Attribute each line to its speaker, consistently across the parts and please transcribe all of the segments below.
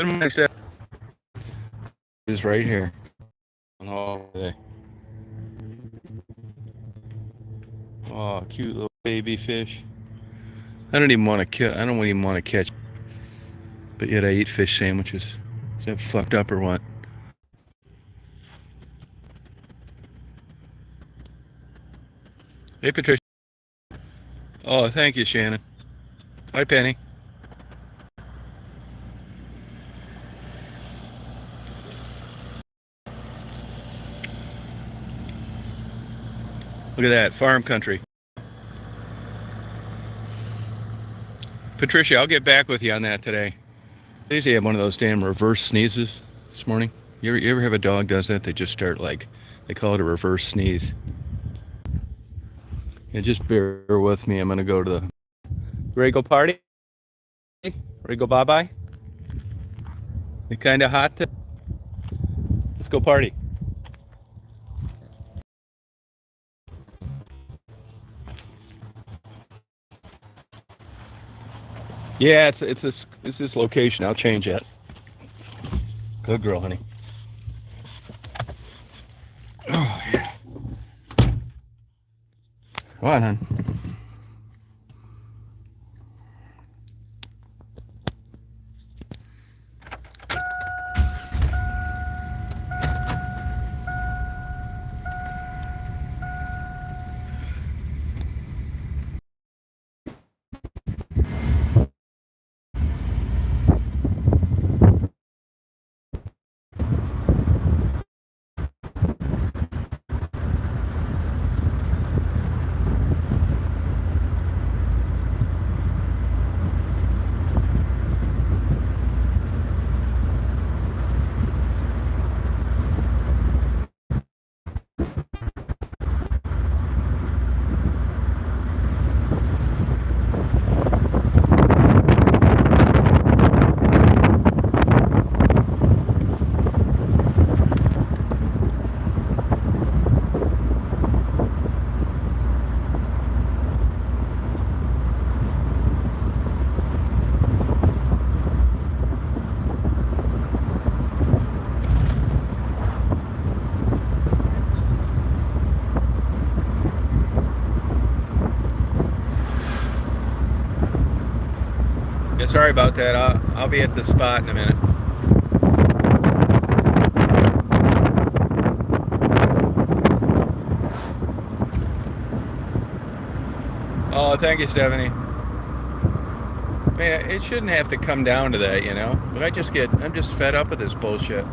Speaker 1: Good morning, Chef. Is right here. Oh, oh, cute little baby fish. I don't even want to kill. I don't even want to catch. But yet I eat fish sandwiches. Is that fucked up or what? Hey, Patricia. Oh, thank you, Shannon. Hi, Penny. Look at that farm country. Patricia, I'll get back with you on that today. I usually have one of those damn reverse sneezes this morning. You ever have a dog does that? They just start like, they call it a reverse sneeze. Yeah, just bear with me. I'm going to go to the ready to go party. Ready to go bye-bye. It kind of hot. Let's go party. Yeah, it's this location. I'll change it. Good girl, honey. Oh yeah. Come on, hon. Yeah, sorry about that. I'll be at the spot in a minute. Oh, thank you, Stephanie. Man, it shouldn't have to come down to that, you know. But I'm just fed up with this bullshit.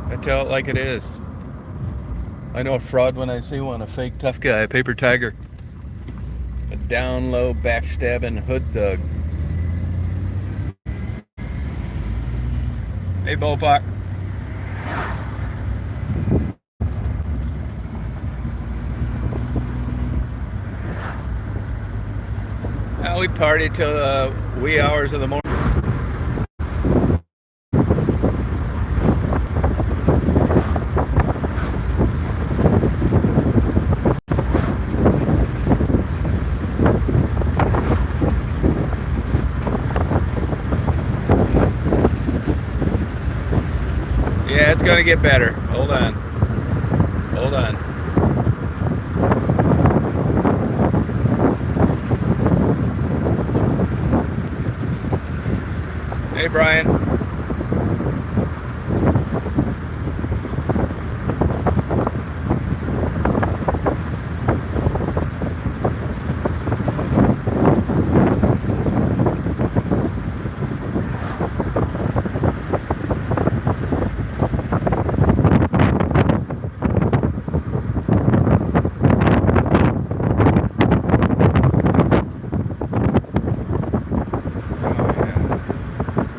Speaker 1: I tell it like it is. I know a fraud when I see one, a fake tough guy, a paper tiger. A down low, backstabbing hood thug. Hey, Bullpuck. Well, we partied till the wee hours of the morning. Yeah, it's gonna get better. Hold on. Hold on. Hey, Brian.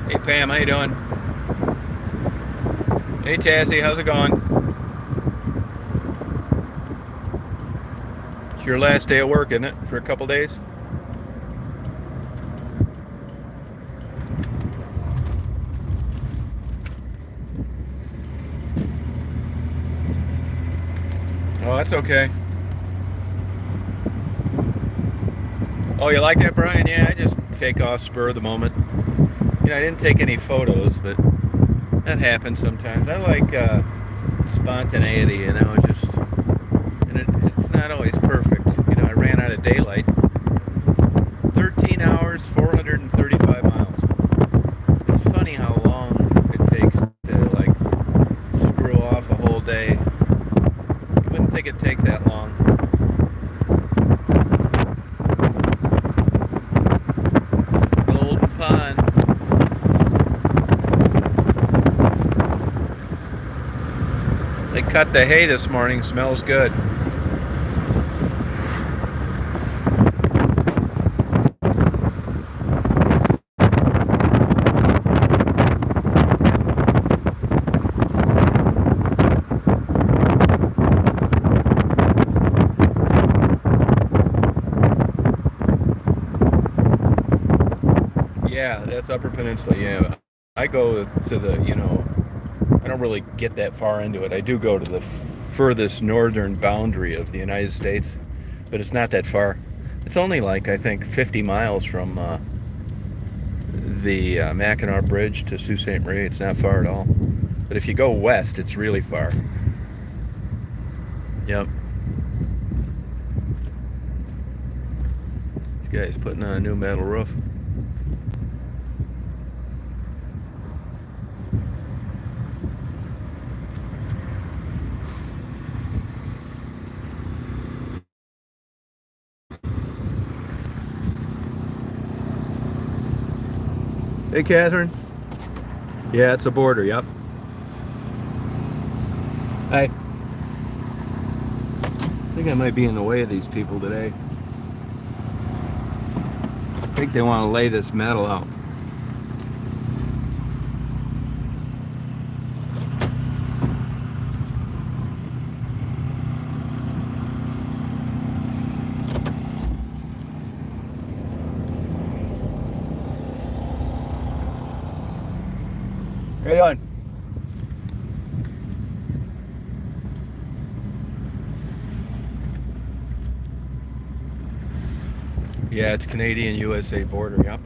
Speaker 1: Hey, Pam, how you doing? Hey, Tassie, how's it going? It's your last day of work, isn't it? For a couple days? Oh, that's okay. Oh, you like that, Brian? Yeah, I just take off spur of the moment. You I didn't take any photos, but that happens sometimes. I like spontaneity, just, and it's not always perfect. I ran out of daylight. 13 hours, 435 miles. It's funny how long it takes to, like, screw off a whole day. You wouldn't think it'd take that long. Golden Pond. They cut the hay this morning. Smells good. Yeah, that's Upper Peninsula. Yeah, I go to the, I don't really get that far into it. I do go to the furthest northern boundary of the United States, but it's not that far. It's only like, I think, 50 miles from the Mackinac Bridge to Sault Ste. Marie. It's not far at all. But if you go west, it's really far. Yep. This guy's putting on a new metal roof. Hey, Catherine. Yeah, it's a border, yep. Hi. I think I might be in the way of these people today. I think they want to lay this metal out. Right on. Yeah, it's Canadian-USA border, yep.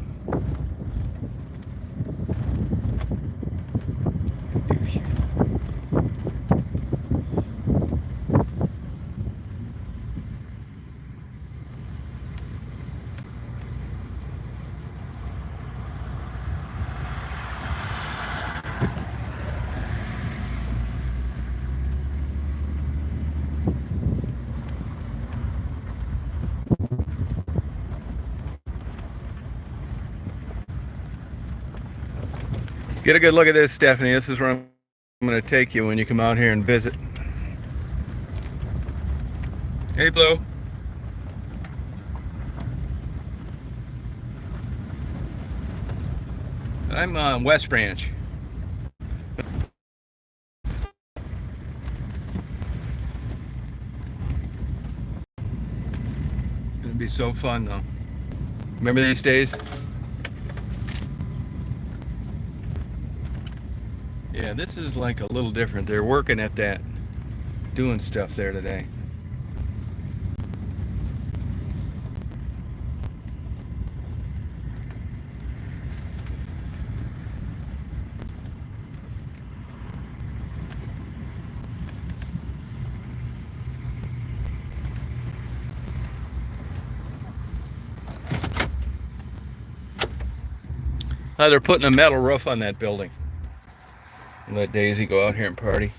Speaker 1: Get a good look at this, Stephanie. This is where I'm going to take you when you come out here and visit. Hey, Blue. I'm on West Branch. It's going to be so fun, though. Remember these days? Yeah, this is like a little different. They're working at that, doing stuff there today. They're putting a metal roof on that building. Let Daisy go out here and party.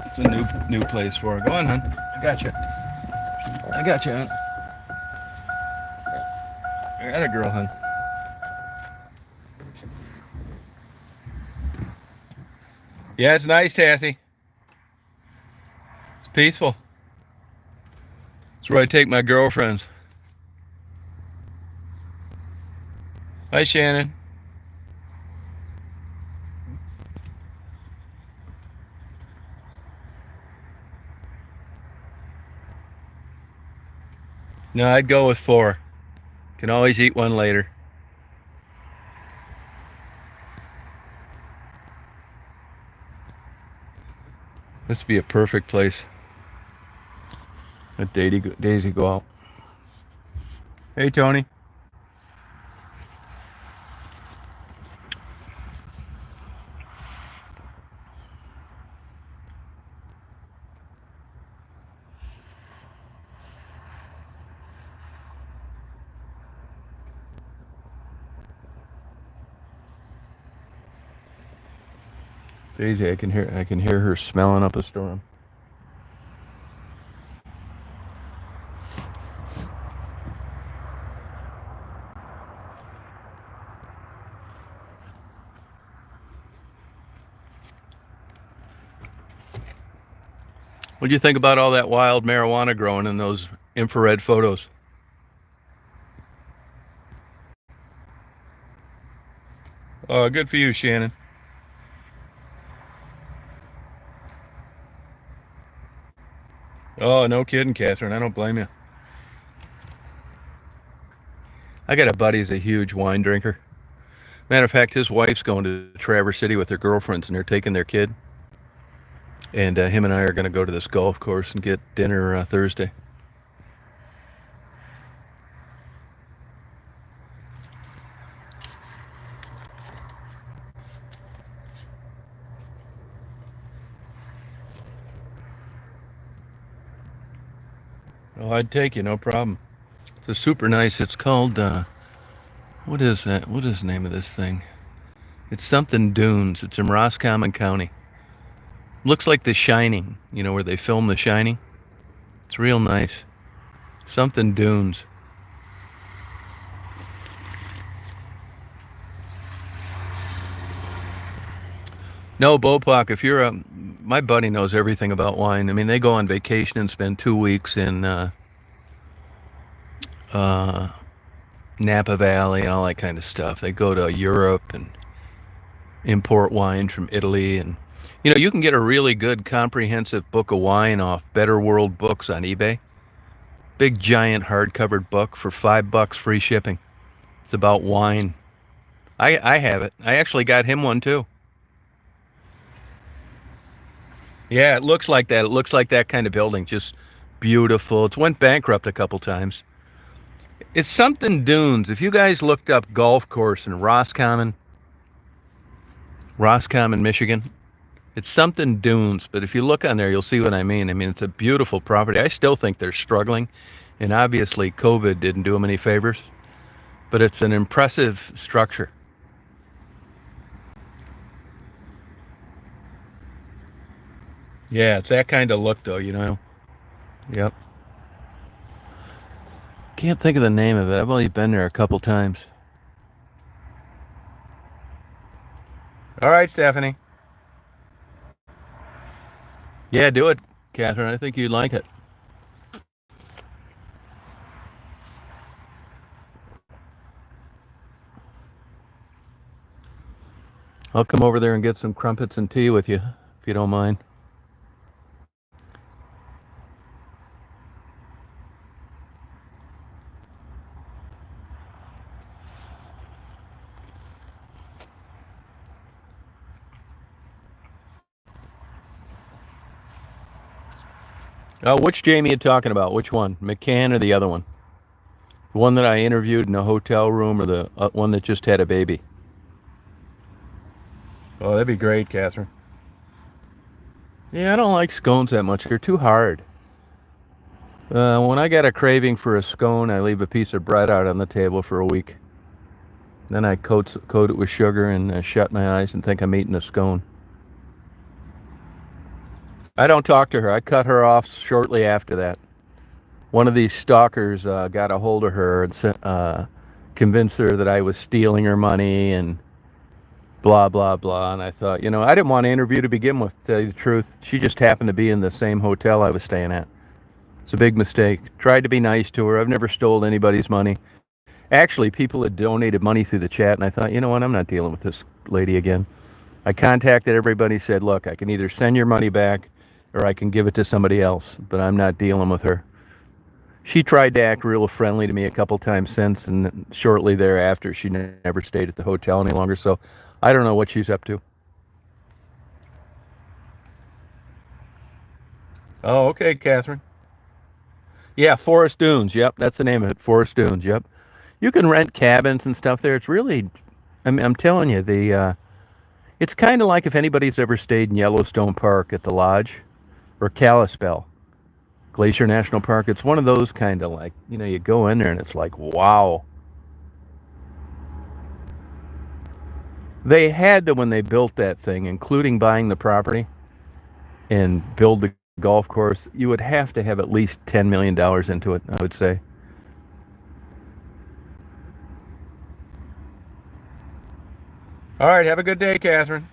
Speaker 1: It's a new place for her. Go on, hon. I got you. I got you, hon. I got a girl, hon. Yeah, it's nice, Tathy. It's peaceful. It's where I take my girlfriends. Hi, Shannon. No, I'd go with 4. Can always eat one later. This would be a perfect place. Let Daisy go out. Hey, Tony. Daisy, I can hear her smelling up a storm. What do you think about all that wild marijuana growing in those infrared photos? Good for you, Shannon. Oh, no kidding, Catherine. I don't blame you. I got a buddy who's a huge wine drinker. Matter of fact, his wife's going to Traverse City with her girlfriends, and they're taking their kid. And him and I are going to go to this golf course and get dinner Thursday. Oh, I'd take you, no problem. It's a super nice. It's called what is that? What is the name of this thing? It's something Dunes. It's in Roscommon County. Looks like The Shining. You know where they filmed The Shining? It's real nice. Something Dunes. No, Bopak, if you're a. My buddy knows everything about wine. I mean, they go on vacation and spend 2 weeks in uh, Napa Valley and all that kind of stuff. They go to Europe and import wine from Italy. And, you can get a really good comprehensive book of wine off Better World Books on eBay. Big, giant, hardcover book for $5 free shipping. It's about wine. I have it. I actually got him one too. Yeah, it looks like that. It looks like that kind of building. Just beautiful. It's went bankrupt a couple times. It's something Dunes. If you guys looked up golf course in Roscommon, Michigan, it's something Dunes. But if you look on there, you'll see what I mean. I mean, it's a beautiful property. I still think they're struggling, and obviously COVID didn't do them any favors. But it's an impressive structure. Yeah, it's that kind of look, though. Yep. Can't think of the name of it. I've only been there a couple times. All right, Stephanie. Yeah, do it, Catherine. I think you'd like it. I'll come over there and get some crumpets and tea with you, if you don't mind. Oh, which Jamie are you talking about? Which one? McCann or the other one? The one that I interviewed in a hotel room or the one that just had a baby? Oh, that'd be great, Catherine. Yeah, I don't like scones that much. They're too hard. When I get a craving for a scone, I leave a piece of bread out on the table for a week. Then I coat it with sugar and shut my eyes and think I'm eating a scone. I don't talk to her. I cut her off shortly after that. One of these stalkers got a hold of her and convinced her that I was stealing her money and blah, blah, blah. And I thought, I didn't want to interview to begin with, to tell you the truth. She just happened to be in the same hotel I was staying at. It's a big mistake. Tried to be nice to her. I've never stole anybody's money. Actually, people had donated money through the chat, and I thought, you know what, I'm not dealing with this lady again. I contacted everybody, said, look, I can either send your money back or I can give it to somebody else, but I'm not dealing with her. She tried to act real friendly to me a couple times since, and shortly thereafter, she never stayed at the hotel any longer, so I don't know what she's up to. Oh, okay, Catherine. Yeah, Forest Dunes. Yep, that's the name of it. Forest Dunes. Yep. You can rent cabins and stuff there. It's really, I'm telling you, it's kind of like if anybody's ever stayed in Yellowstone Park at the lodge or Kalispell, Glacier National Park. It's one of those kind of like, you go in there and it's like, wow. They had to, when they built that thing, including buying the property and build the golf course, you would have to have at least $10 million into it, I would say. All right, have a good day, Catherine.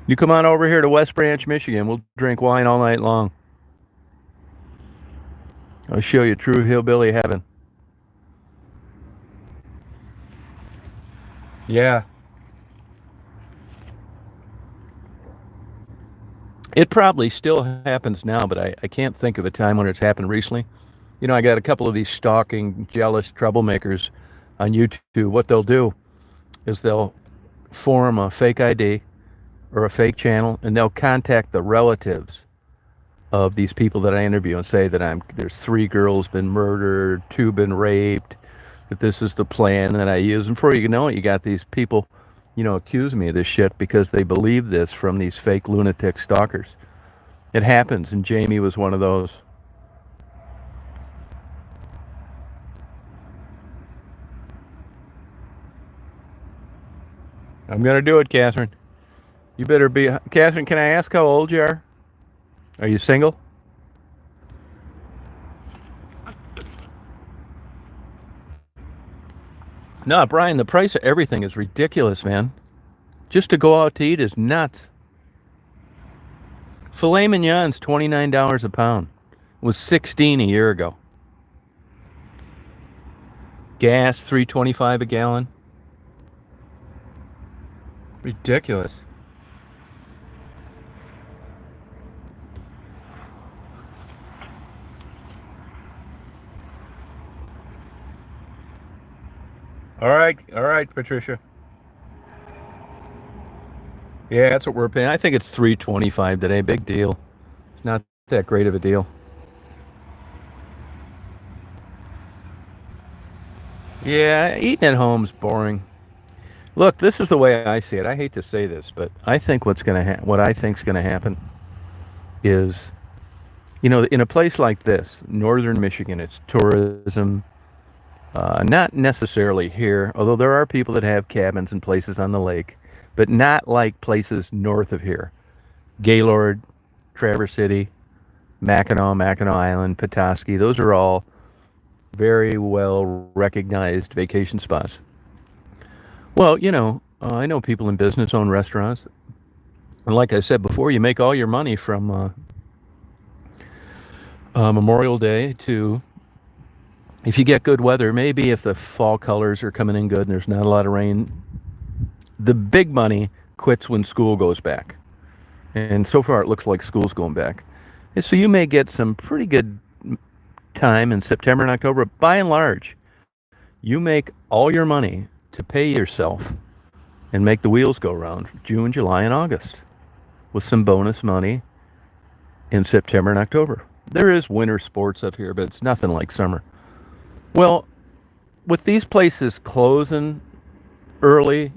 Speaker 1: You come on over here to West Branch, Michigan. We'll drink wine all night long. I'll show you true hillbilly heaven. Yeah. It probably still happens now, but I can't think of a time when it's happened recently. You know, I got a couple of these stalking, jealous troublemakers on YouTube. What they'll do is they'll form a fake ID or a fake channel, and they'll contact the relatives of these people that I interview and say that there's 3 girls been murdered, 2 been raped, that this is the plan that I use. And before you know it, you got these people, accusing me of this shit because they believe this from these fake lunatic stalkers. It happens, and Jamie was one of those. I'm gonna do it, Catherine. You better be. Catherine, can I ask how old you are? Are you single? No, Brian, the price of everything is ridiculous, man. Just to go out to eat is nuts. Filet mignon's $29 a pound. It was 16 a year ago. Gas $3.25 a gallon. Ridiculous. All right, Patricia. Yeah, that's what we're paying. I think it's $3.25 today. Big deal. It's not that great of a deal. Yeah, eating at home's boring. Look, this is the way I see it. I hate to say this, but I think what I think's gonna happen is, in a place like this, northern Michigan, it's tourism. Not necessarily here, although there are people that have cabins and places on the lake, but not like places north of here. Gaylord, Traverse City, Mackinac Island, Petoskey. Those are all very well recognized vacation spots. Well, I know people in business own restaurants. And like I said before, you make all your money from Memorial Day to, if you get good weather, maybe if the fall colors are coming in good and there's not a lot of rain, the big money quits when school goes back. And so far it looks like school's going back. And so you may get some pretty good time in September and October. By and large, you make all your money to pay yourself and make the wheels go round June, July, and August with some bonus money in September and October. There is winter sports up here, but it's nothing like summer. Well, with these places closing early,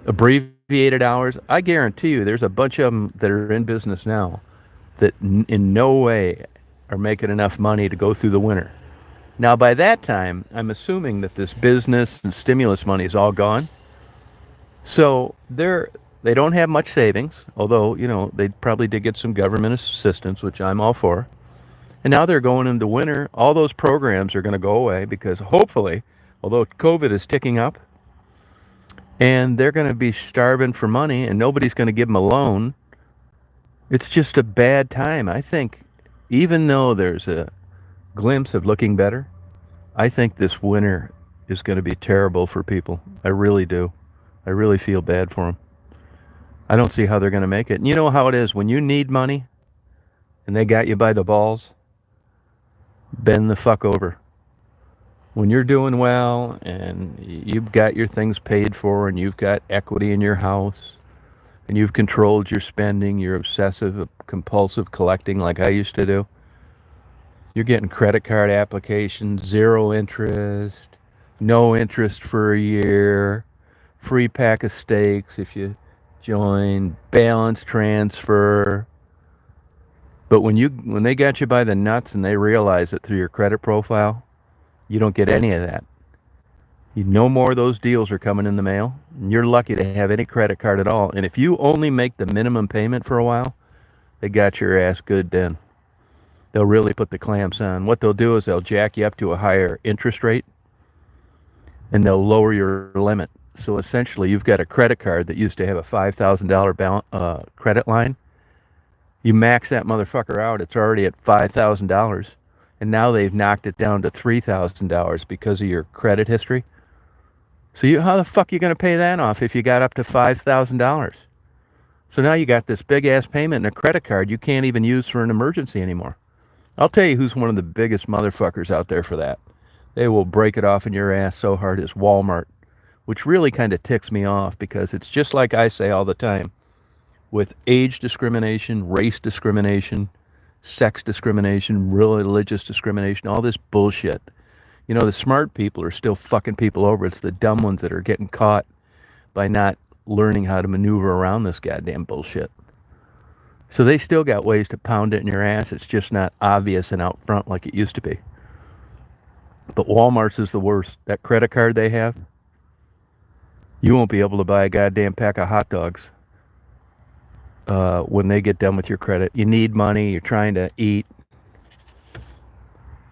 Speaker 1: abbreviated hours, I guarantee you there's a bunch of them that are in business now that in no way are making enough money to go through the winter. Now, by that time, I'm assuming that this business and stimulus money is all gone. So they don't have much savings, although, they probably did get some government assistance, which I'm all for. And now they're going into winter. All those programs are going to go away because hopefully, although COVID is ticking up, and they're going to be starving for money and nobody's going to give them a loan. It's just a bad time. I think even though there's a glimpse of looking better, I think this winter is going to be terrible for people. I really do. I really feel bad for them. I don't see how they're going to make it. And you know how it is when you need money and they got you by the balls, bend the fuck over. When you're doing well and you've got your things paid for and you've got equity in your house and you've controlled your spending, you're obsessive, compulsive collecting like I used to do, you're getting credit card applications, 0 interest, no interest for a year, free pack of steaks if you join, balance transfer. But when they got you by the nuts and they realize it through your credit profile, you don't get any of that. No more of those deals are coming in the mail. You're lucky to have any credit card at all. And if you only make the minimum payment for a while, they got your ass good then. They'll really put the clamps on. What they'll do is they'll jack you up to a higher interest rate and they'll lower your limit. So essentially, you've got a credit card that used to have a $5,000 credit line. You max that motherfucker out, it's already at $5,000. And now they've knocked it down to $3,000 because of your credit history. So how the fuck are you going to pay that off if you got up to $5,000? So now you got this big ass payment in a credit card you can't even use for an emergency anymore. I'll tell you who's one of the biggest motherfuckers out there for that. They will break it off in your ass so hard as Walmart, which really kind of ticks me off because it's just like I say all the time. With age discrimination, race discrimination, sex discrimination, religious discrimination, all this bullshit. You know, the smart people are still fucking people over. It's the dumb ones that are getting caught by not learning how to maneuver around this goddamn bullshit. So they still got ways to pound it in your ass. It's just not obvious and out front like it used to be. But Walmart's is the worst. That credit card they have, you won't be able to buy a goddamn pack of hot dogs when they get done with your credit. You need money. You're trying to eat.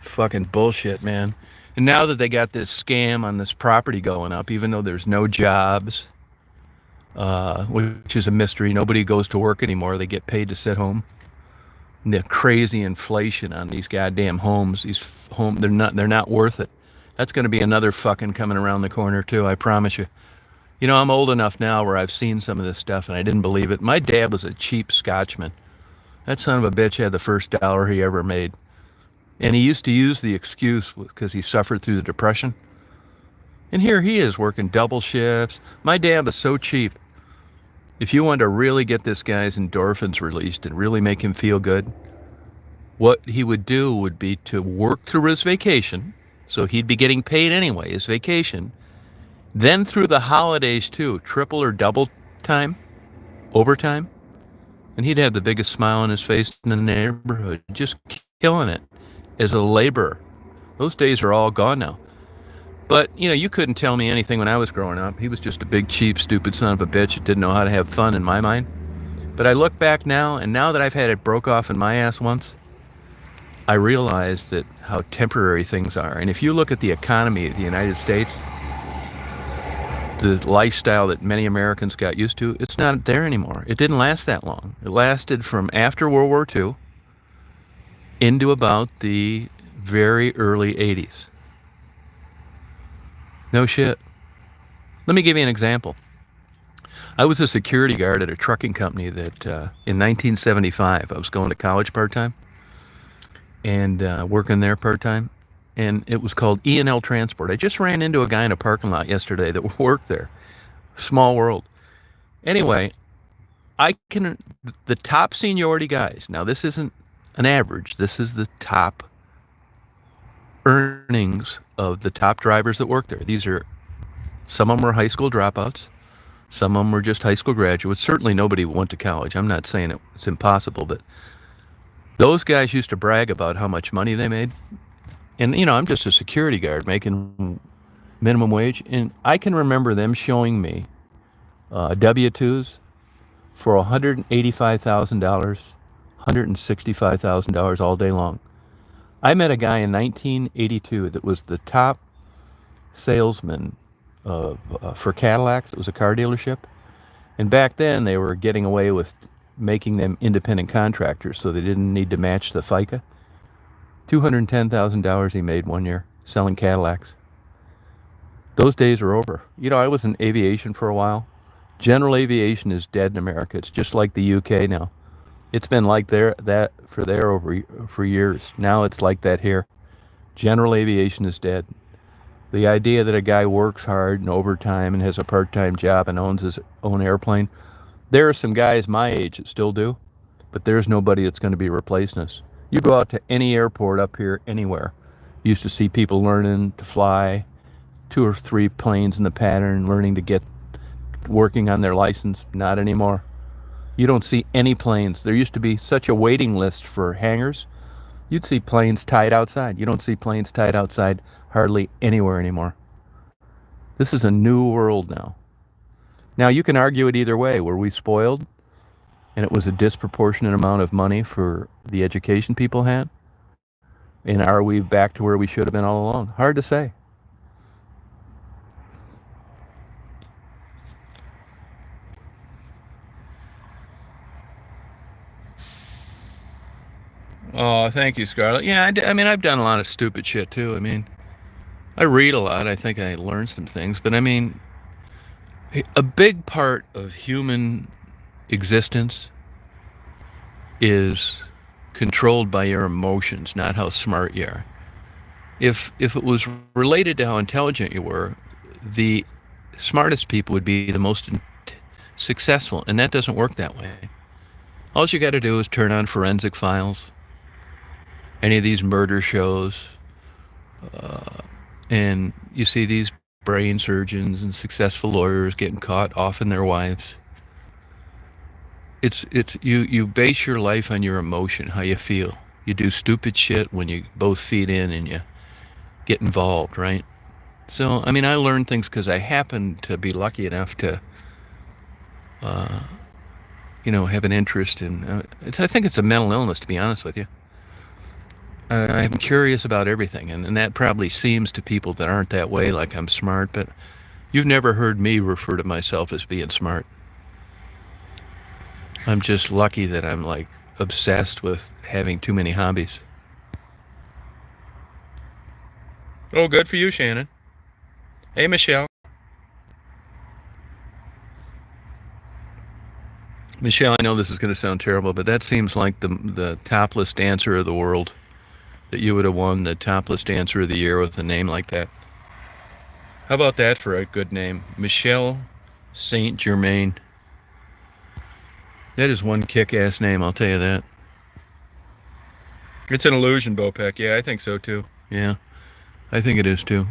Speaker 1: Fucking bullshit, man. And now that they got this scam on this property going up, even though there's no jobs, which is a mystery. Nobody goes to work anymore. They get paid to sit home. And the crazy inflation on these goddamn homes, they're not worth it. That's going to be another fucking coming around the corner too, I promise you. You know, I'm old enough now where I've seen some of this stuff and I didn't believe it. My dad was a cheap Scotchman. That son of a bitch had the first dollar he ever made. And he used to use the excuse because he suffered through the Depression. And here he is working double shifts. My dad was so cheap. If you wanted to really get this guy's endorphins released and really make him feel good, what he would do would be to work through his vacation. So he'd be getting paid anyway, his vacation. Then through the holidays too, triple or double time, overtime. And he'd have the biggest smile on his face in the neighborhood, just killing it as a laborer. Those days are all gone now. But, you know, you couldn't tell me anything when I was growing up. He was just a big, cheap, stupid son of a bitch that didn't know how to have fun in my mind. But I look back now, and now that I've had it broke off in my ass once, I realize that how temporary things are. And if you look at the economy of the United States, the lifestyle that many Americans got used to, it's not there anymore. It didn't last that long. It lasted from after World War II into about the very early 80s. No shit. Let me give you an example. I was a security guard at a trucking company that in 1975, I was going to college part-time and working there part-time. And it was called E&L Transport. I just ran into a guy in a parking lot yesterday that worked there. Small world. Anyway, the top seniority guys, now this isn't an average, this is the top earnings of the top drivers that work there. Some of them were high school dropouts. Some of them were just high school graduates. Certainly nobody went to college. I'm not saying it's impossible, but those guys used to brag about how much money they made. And, you know, I'm just a security guard making minimum wage. And I can remember them showing me W-2s for $185,000, $165,000 all day long. I met a guy in 1982 that was the top salesman for Cadillacs. It was a car dealership. And back then they were getting away with making them independent contractors so they didn't need to match the FICA. $210,000 he made one year selling Cadillacs. Those days are over. You know, I was in aviation for a while. General aviation is dead in America. It's just like the UK now. It's been like that for years. Now it's like that here. General aviation is dead. The idea that a guy works hard and overtime and has a part-time job and owns his own airplane, there are some guys my age that still do, but there's nobody that's going to be replacing us. You go out to any airport up here, anywhere. You used to see people learning to fly, 2 or 3 planes in the pattern, learning to get working on their license. Not anymore. You don't see any planes. There used to be such a waiting list for hangars. You'd see planes tied outside. You don't see planes tied outside hardly anywhere anymore. This is a new world now. Now, you can argue it either way. Were we spoiled and it was a disproportionate amount of money for the education people had? And are we back to where we should have been all along? Hard to say. Oh, thank you, Scarlett. Yeah, I mean, I've done a lot of stupid shit too. I mean, I read a lot. I think I learned some things. But I mean, a big part of human existence is controlled by your emotions, not how smart you are. If it was related to how intelligent you were, the smartest people would be the most successful, and that doesn't work that way. All you got to do is turn on Forensic Files, any of these murder shows, and you see these brain surgeons and successful lawyers getting caught off in their wives. It's you base your life on your emotion, how you feel. You do stupid shit when you both feed in and you get involved, right? So, I mean, I learned things because I happened to be lucky enough to, have an interest in. I think it's a mental illness, to be honest with you. I'm curious about everything, and that probably seems to people that aren't that way like I'm smart, but you've never heard me refer to myself as being smart. I'm just lucky that I'm like obsessed with having too many hobbies. Oh, good for you, Shannon. Hey, Michelle. Michelle, I know this is going to sound terrible, but that seems like the topless dancer of the world. That you would have won the topless dancer of the year with a name like that. How about that for a good name? Michelle Saint Germain. That is one kick-ass name, I'll tell you that. It's an illusion, Bopek. Yeah, I think so too. Yeah, I think it is too.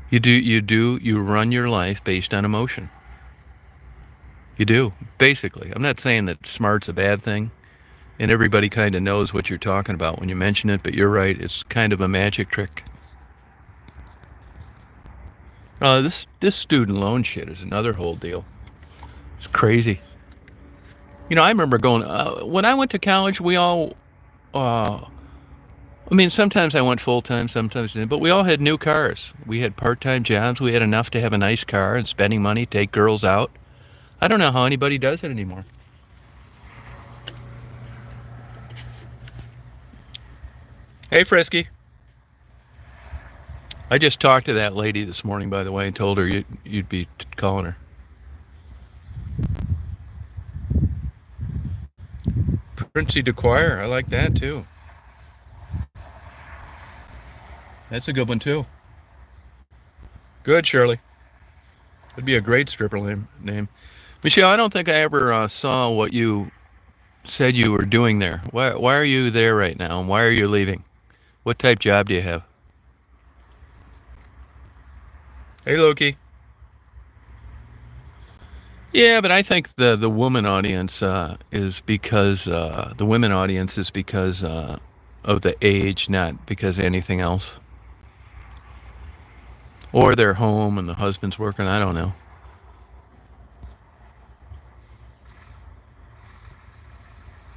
Speaker 1: You run your life based on emotion. You do, basically. I'm not saying that smart's a bad thing, and everybody kind of knows what you're talking about when you mention it, but you're right, it's kind of a magic trick. This student loan shit is another whole deal. It's crazy. I remember going, when I went to college, we all, I mean, sometimes I went full time, sometimes didn't, but we all had new cars. We had part time jobs. We had enough to have a nice car and spending money, take girls out. I don't know how anybody does it anymore. Hey, Frisky. I just talked to that lady this morning, by the way, and told her you'd be calling her. Princey DeQuire, I like that too. That's a good one too. Good, Shirley. It'd be a great stripper name. Michelle, I don't think I ever saw what you said you were doing there. Why are you there right now, and why are you leaving? What type job do you have? Hey, Loki. Yeah, but I think the woman audience is because the women audience is because of the age, not because of anything else. Or they're home and the husband's working. I don't know.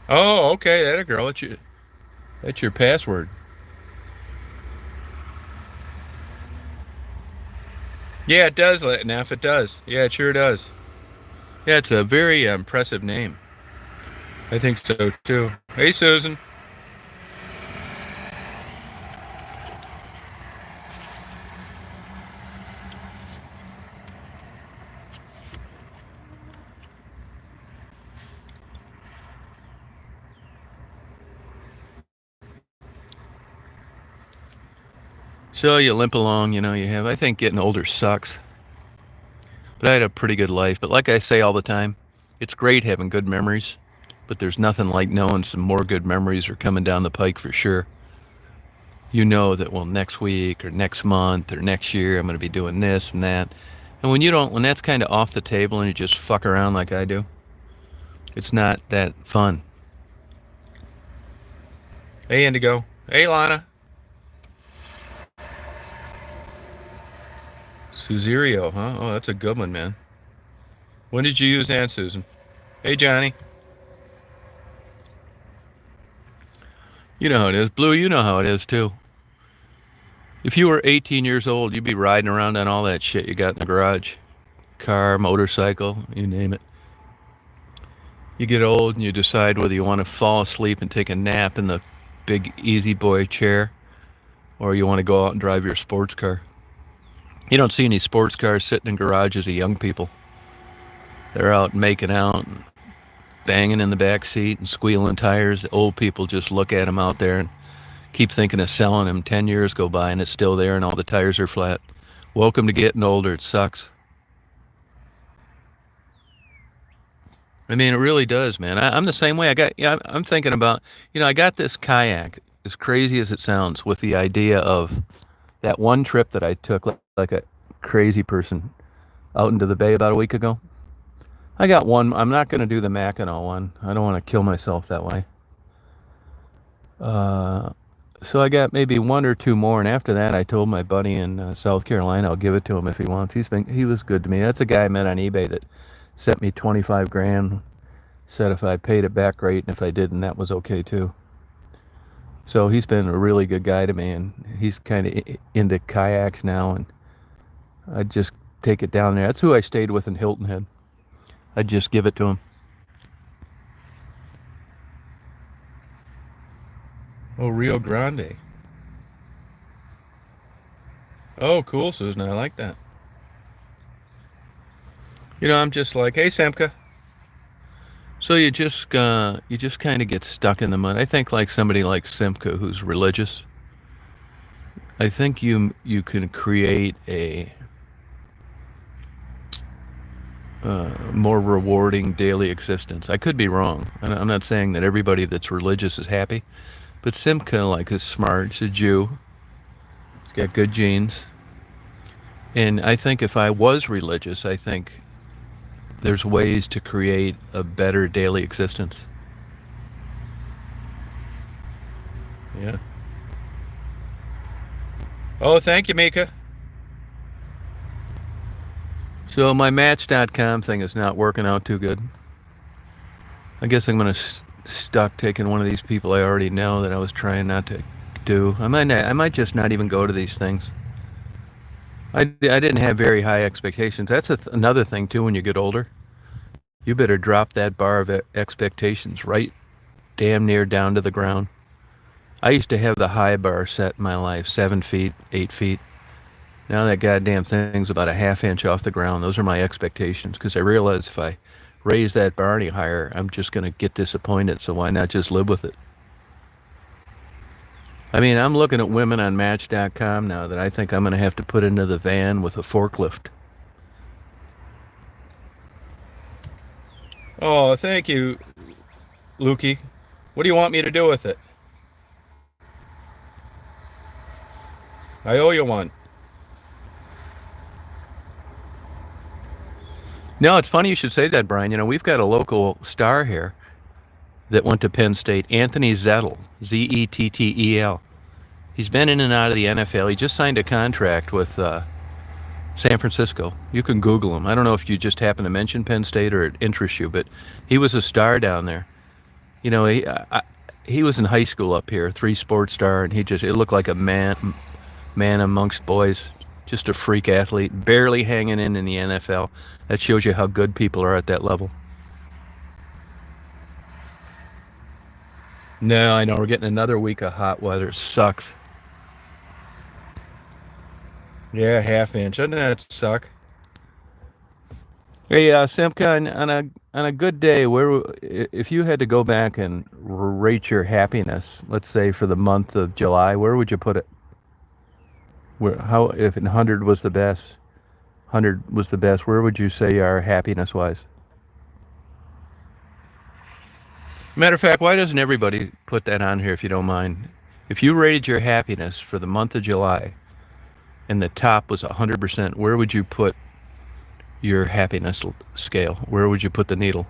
Speaker 1: Oh, okay, that a girl. That's your password. Yeah, it does, Neff. It does. Yeah, it sure does. Yeah, it's a very impressive name. I think so too. Hey, Susan. So you limp along, you have. I think getting older sucks. But I had a pretty good life. But like I say all the time, it's great having good memories, but there's nothing like knowing some more good memories are coming down the pike for sure. You know that, well, next week or next month or next year I'm going to be doing this and that. And when that's kind of off the table and you just fuck around like I do, it's not that fun. Hey, Indigo. Hey, Lana. Suzerio, huh? Oh, that's a good one, man. When did you use that, Susan? Hey, Johnny. You know how it is. Blue, you know how it is, too. If you were 18 years old, you'd be riding around on all that shit you got in the garage. Car, motorcycle, you name it. You get old and you decide whether you want to fall asleep and take a nap in the big easy boy chair or you want to go out and drive your sports car. You don't see any sports cars sitting in garages of young people. They're out making out and banging in the back seat and squealing tires. The old people just look at them out there and keep thinking of selling them. 10 years go by and it's still there and all the tires are flat. Welcome to getting older. It sucks. I mean, it really does, man. I'm the same way. I'm thinking about, I got this kayak, as crazy as it sounds, with the idea of that one trip that I took like a crazy person out into the bay about a week ago. I got one. I'm not going to do the Mackinac one. I don't want to kill myself that way. Uh, so I got maybe one or two more, and after that, I told my buddy in South Carolina I'll give it to him if he wants. He was good to me. That's a guy I met on eBay that sent me 25 grand. Said if I paid it back right, and if I didn't, that was okay too. So he's been a really good guy to me, and he's kind of into kayaks now, and I'd just take it down there. That's who I stayed with in Hilton Head. I'd just give it to him. Oh, Rio Grande. Oh, cool, Susan. I like that. I'm just like, hey, Semka. So you just kind of get stuck in the mud. I think like somebody like Simca who's religious. I think you can create a more rewarding daily existence. I could be wrong. I'm not saying that everybody that's religious is happy, but Simca like is smart. He's a Jew. He's got good genes, and I think if I was religious, I think there's ways to create a better daily existence. Yeah. Oh, thank you, Mika. So my Match.com thing is not working out too good. I guess I'm gonna stuck taking one of these people I already know that I was trying not to do. I might just not even go to these things. I didn't have very high expectations. That's another thing too. When you get older, you better drop that bar of expectations right damn near down to the ground. I used to have the high bar set in my life, 7 feet, 8 feet. Now that goddamn thing's about a half inch off the ground. Those are my expectations because I realize if I raise that bar any higher, I'm just going to get disappointed. So why not just live with it? I mean, I'm looking at women on Match.com now that I think I'm going to have to put into the van with a forklift. Oh, thank you, Lukey. What do you want me to do with it? I owe you one. No, it's funny you should say that, Brian. We've got a local star here that went to Penn State, Anthony Zettel, Zettel. He's been in and out of the NFL. He just signed a contract with San Francisco. You can Google him. I don't know if you just happen to mention Penn State or it interests you, but he was a star down there. He was in high school up here, three-sport star, and it looked like a man amongst boys, just a freak athlete, barely hanging in the NFL. That shows you how good people are at that level. No, I know we're getting another week of hot weather. It sucks. Yeah, half inch. Doesn't that suck? Hey, Simka, on a good day, if you had to go back and rate your happiness, let's say for the month of July, where would you put it? If 100 was the best, 100 was the best, where would you say you are happiness wise? Matter of fact, why doesn't everybody put that on here if you don't mind? If you rated your happiness for the month of July and the top was 100%, where would you put your happiness scale? Where would you put the needle?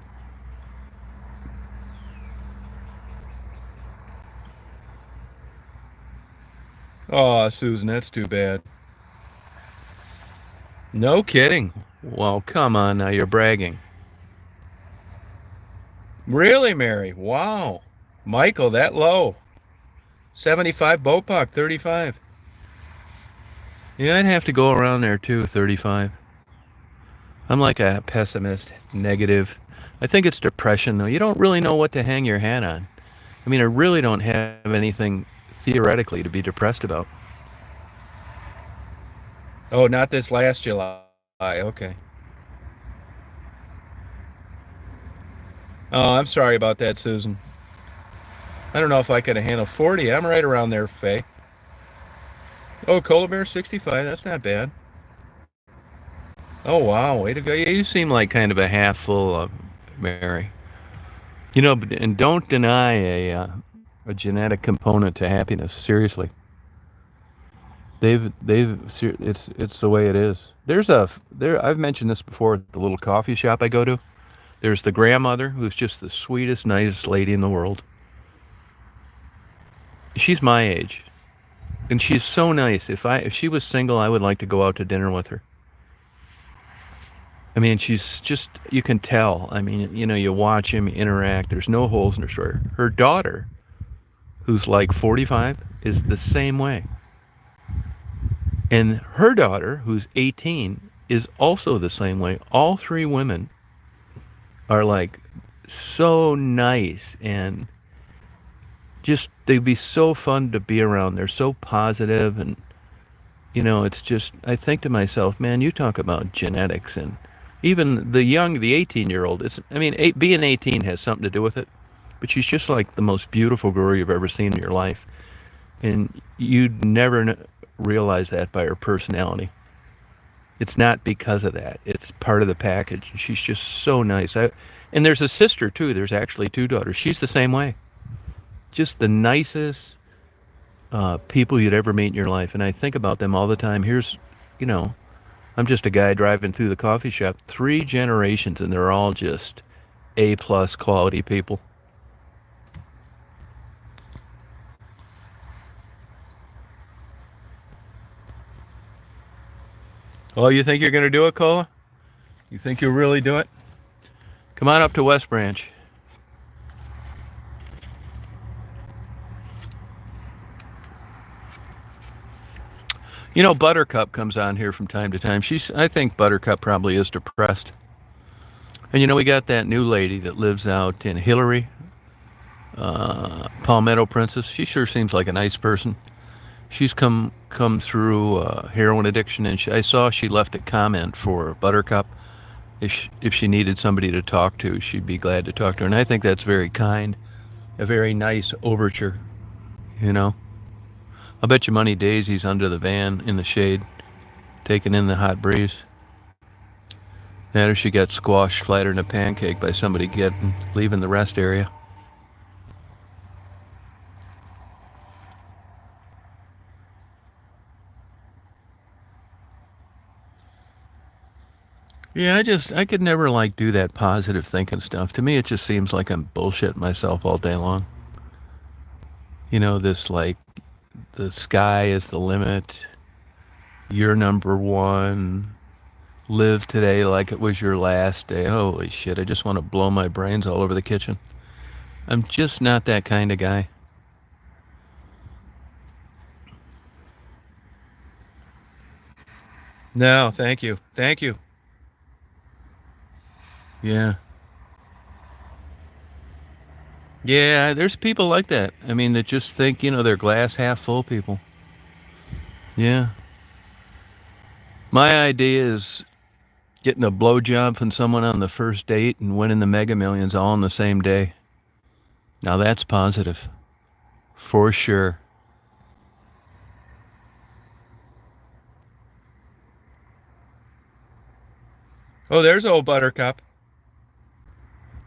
Speaker 1: Oh, Susan, that's too bad. No kidding. Well, come on now, you're bragging. Really, Mary? Wow. Michael, that low. 75 Bopak, 35. Yeah, I'd have to go around there too, 35. I'm like a pessimist, negative. I think it's depression, though. You don't really know what to hang your hat on. I mean, I really don't have anything theoretically to be depressed about. Oh, not this last July. Okay. Oh, I'm sorry about that, Susan. I don't know if I could have handled 40. I'm right around there, Faye. Oh, Cola Bear 65. That's not bad. Oh, wow. Way to go. Yeah, you seem like kind of a half full, Mary. And don't deny a genetic component to happiness. Seriously, it's the way it is. I've mentioned this before at the little coffee shop I go to. There's the grandmother who's just the sweetest, nicest lady in the world. She's my age, and she's so nice. If she was single, I would like to go out to dinner with her. I mean, she's just you can tell. I mean, you watch him interact. There's no holes in her story. Her daughter, who's like 45, is the same way. And her daughter, who's 18, is also the same way. All three women are like so nice and just they'd be so fun to be around. They're so positive and it's just I think to myself, man, you talk about genetics and even the 18-year-old. It's I mean, being 18 has something to do with it, but she's just like the most beautiful girl you've ever seen in your life, and you'd never realize that by her personality. It's not because of that. It's part of the package. She's just so nice. And there's a sister too. There's actually two daughters. She's the same way. Just the nicest people you'd ever meet in your life. And I think about them all the time. You know, I'm just a guy driving through the coffee shop. 3 generations, and they're all just A+ quality people. Oh, you think you're going to do it, Cola? You think you'll really do it? Come on up to West Branch. Buttercup comes on here from time to time. I think Buttercup probably is depressed. And we got that new lady that lives out in Hillary, Palmetto Princess. She sure seems like a nice person. She's come through heroin addiction, and I saw she left a comment for Buttercup. If she needed somebody to talk to, she'd be glad to talk to her. And I think that's very kind, a very nice overture. You know, I'll bet you money Daisy's under the van in the shade, taking in the hot breeze. That or she got squashed flatter than a pancake by somebody leaving the rest area. Yeah, I could never do that positive thinking stuff. To me, it just seems like I'm bullshitting myself all day long. This the sky is the limit. You're number one. Live today like it was your last day. Holy shit, I just want to blow my brains all over the kitchen. I'm just not that kind of guy. No, thank you. Thank you. Yeah. Yeah, there's people like that. I mean, that just think, they're glass half full people. Yeah. My idea is getting a blowjob from someone on the first date and winning the Mega Millions all on the same day. Now that's positive. For sure. Oh, there's old Buttercup.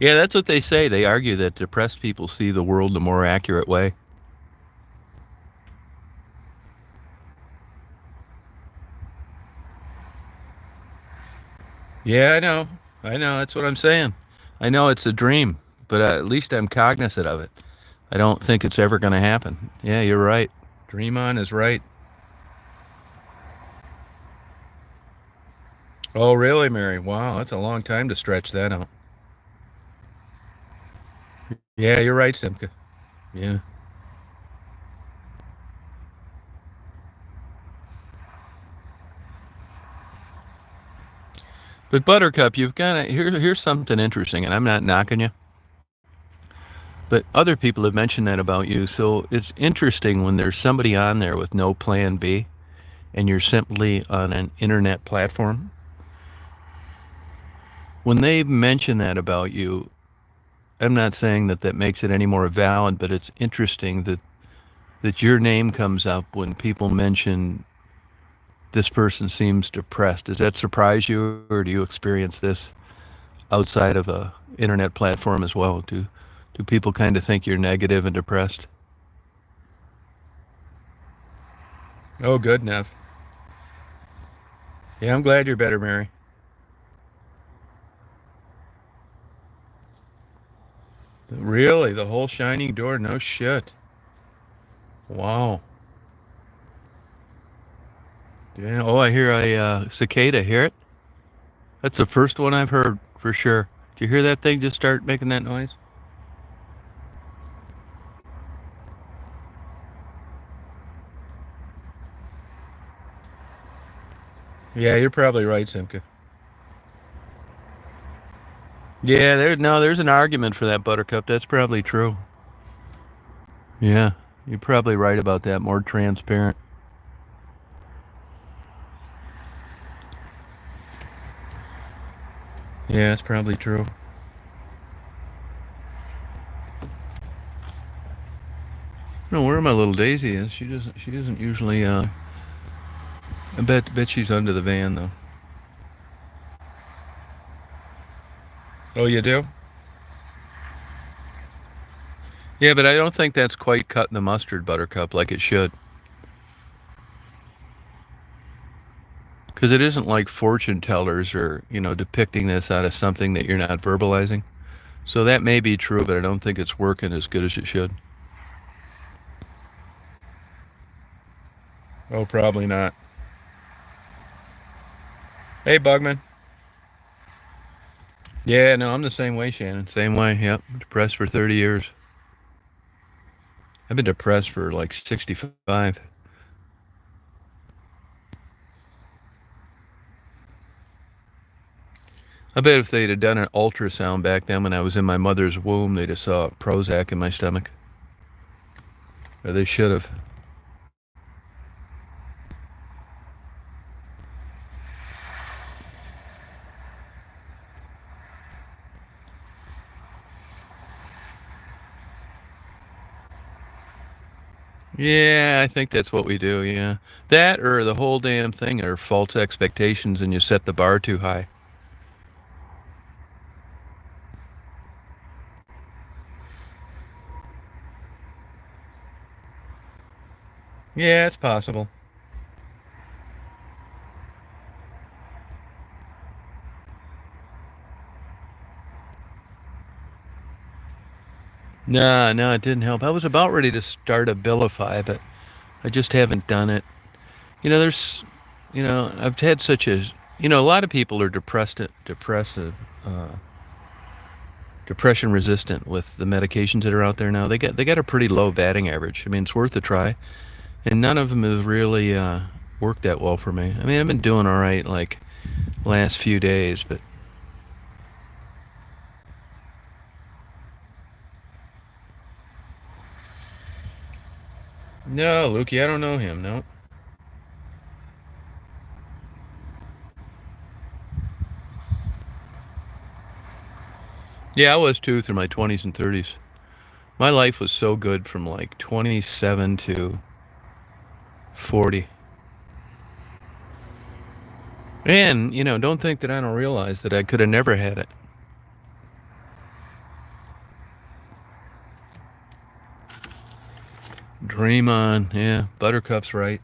Speaker 1: Yeah, that's what they say. They argue that depressed people see the world the more accurate way. Yeah, I know. I know. That's what I'm saying. I know it's a dream, but at least I'm cognizant of it. I don't think it's ever going to happen. Yeah, you're right. Dream on is right. Oh, really, Mary? Wow, that's a long time to stretch that out. Yeah, you're right, Simka. Yeah. But Buttercup, you've got to here's something interesting, and I'm not knocking you, but other people have mentioned that about you. So it's interesting when there's somebody on there with no plan B, and you're simply on an internet platform. When they mention that about you, I'm not saying that that makes it any more valid, but it's interesting that your name comes up when people mention this person seems depressed. Does that surprise you, or do you experience this outside of a internet platform as well? Do people kind of think you're negative and depressed? Oh, good enough. Yeah, I'm glad you're better, Mary. Really, the whole shining door? No shit. Wow. Yeah. Oh, I hear a cicada. Hear it? That's the first one I've heard for sure. Did you hear that thing just start making that noise? Yeah, you're probably right, Simka. Yeah, there's an argument for that, Buttercup. That's probably true. Yeah, you're probably right about that. More transparent. Yeah, it's probably true. No, where my little Daisy is? She doesn't usually. I bet she's under the van though. Oh, you do? Yeah, but I don't think that's quite cutting the mustard, Buttercup, like it should. Because it isn't like fortune tellers or depicting this out of something that you're not verbalizing. So that may be true, but I don't think it's working as good as it should. Oh, probably not. Hey, Bugman. Yeah, no, I'm the same way, Shannon. Same way. Yep. Depressed for 30 years. I've been depressed for like 65. I bet if they'd have done an ultrasound back then when I was in my mother's womb, they'd have saw Prozac in my stomach. Or they should have. Yeah, I think that's what we do, yeah. That or the whole damn thing are false expectations and you set the bar too high. Yeah, it's possible. No, no, it didn't help. I was about ready to start a Abilify, but I just haven't done it. There's, I've had such a, a lot of people are depression resistant with the medications that are out there now. They got a pretty low batting average. I mean, it's worth a try, and none of them have really worked that well for me. I mean, I've been doing all right like last few days, but no, Lukey, I don't know him. No. Yeah, I was too through my 20s and 30s. My life was so good from like 27 to 40. And, don't think that I don't realize that I could have never had it. Dream on. Yeah, Buttercup's right.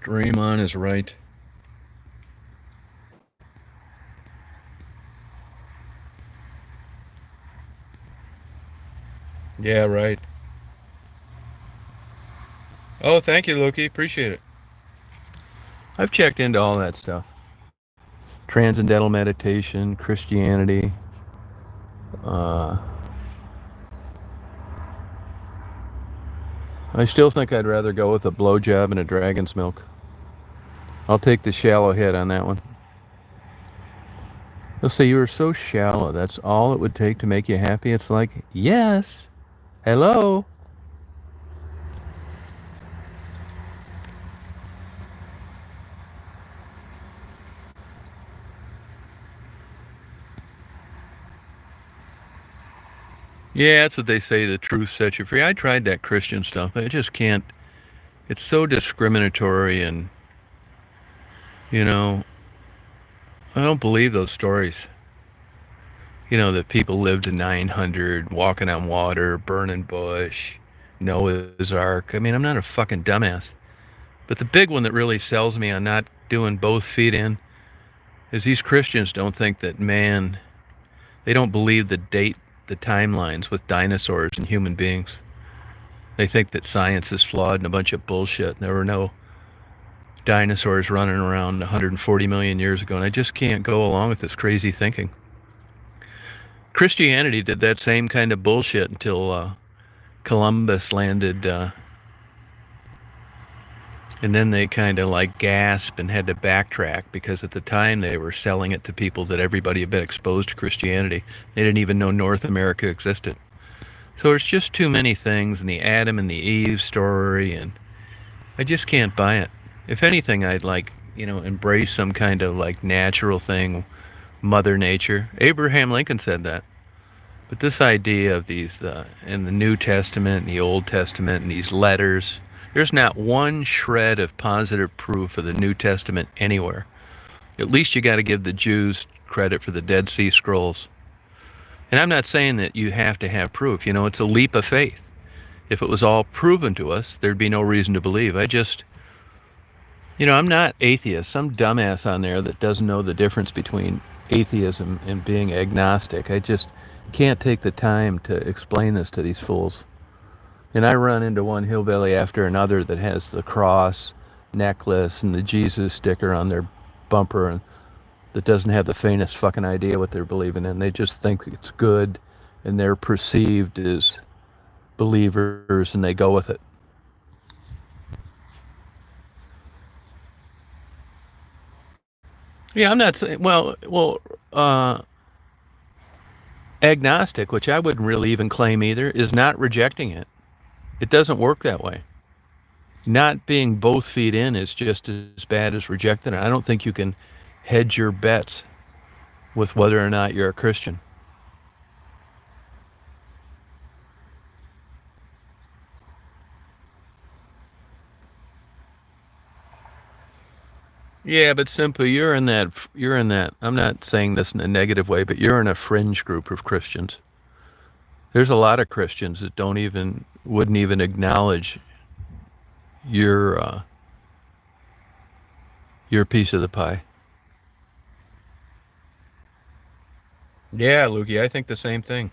Speaker 1: Dream on is right. Yeah, right. Oh, thank you, Loki. Appreciate it. I've checked into all that stuff. Transcendental meditation, Christianity. Uh, I still think I'd rather go with a blowjob and a dragon's milk. I'll take the shallow head on that one. They'll say you were so shallow. That's all it would take to make you happy. It's like, yes. Hello. Yeah, that's what they say. The truth sets you free. I tried that Christian stuff. I just can't. It's so discriminatory, and you know, I don't believe those stories. That people lived to 900, walking on water, burning bush, Noah's Ark. I mean, I'm not a fucking dumbass. But the big one that really sells me on not doing both feet in is these Christians don't think that man, they don't believe the timelines with dinosaurs and human beings. They think that science is flawed and a bunch of bullshit. There were no dinosaurs running around 140 million years ago, and I just can't go along with this crazy thinking. Christianity did that same kind of bullshit until Columbus landed, and then they kind of like gasped and had to backtrack because at the time they were selling it to people that everybody had been exposed to Christianity. They didn't even know North America existed. So it's just too many things, and the Adam and the Eve story, and I just can't buy it. If anything, I'd like, embrace some kind of like natural thing, Mother Nature. Abraham Lincoln said that. But this idea of these, in the New Testament and the Old Testament and these letters, there's not one shred of positive proof of the New Testament anywhere. At least you got to give the Jews credit for the Dead Sea Scrolls. And I'm not saying that you have to have proof. It's a leap of faith. If it was all proven to us, there'd be no reason to believe. I'm not atheist. Some dumbass on there that doesn't know the difference between atheism and being agnostic. I just can't take the time to explain this to these fools. And I run into one hillbilly after another that has the cross necklace and the Jesus sticker on their bumper and that doesn't have the faintest fucking idea what they're believing in. They just think it's good and they're perceived as believers and they go with it. Yeah, I'm not saying, agnostic, which I wouldn't really even claim either, is not rejecting it. It doesn't work that way. Not being both feet in is just as bad as rejecting it. I don't think you can hedge your bets with whether or not you're a Christian. Yeah, but simply you're in that I'm not saying this in a negative way, but you're in a fringe group of Christians. There's a lot of Christians that don't even wouldn't even acknowledge your your piece of the pie. Yeah, Lukey, I think the same thing.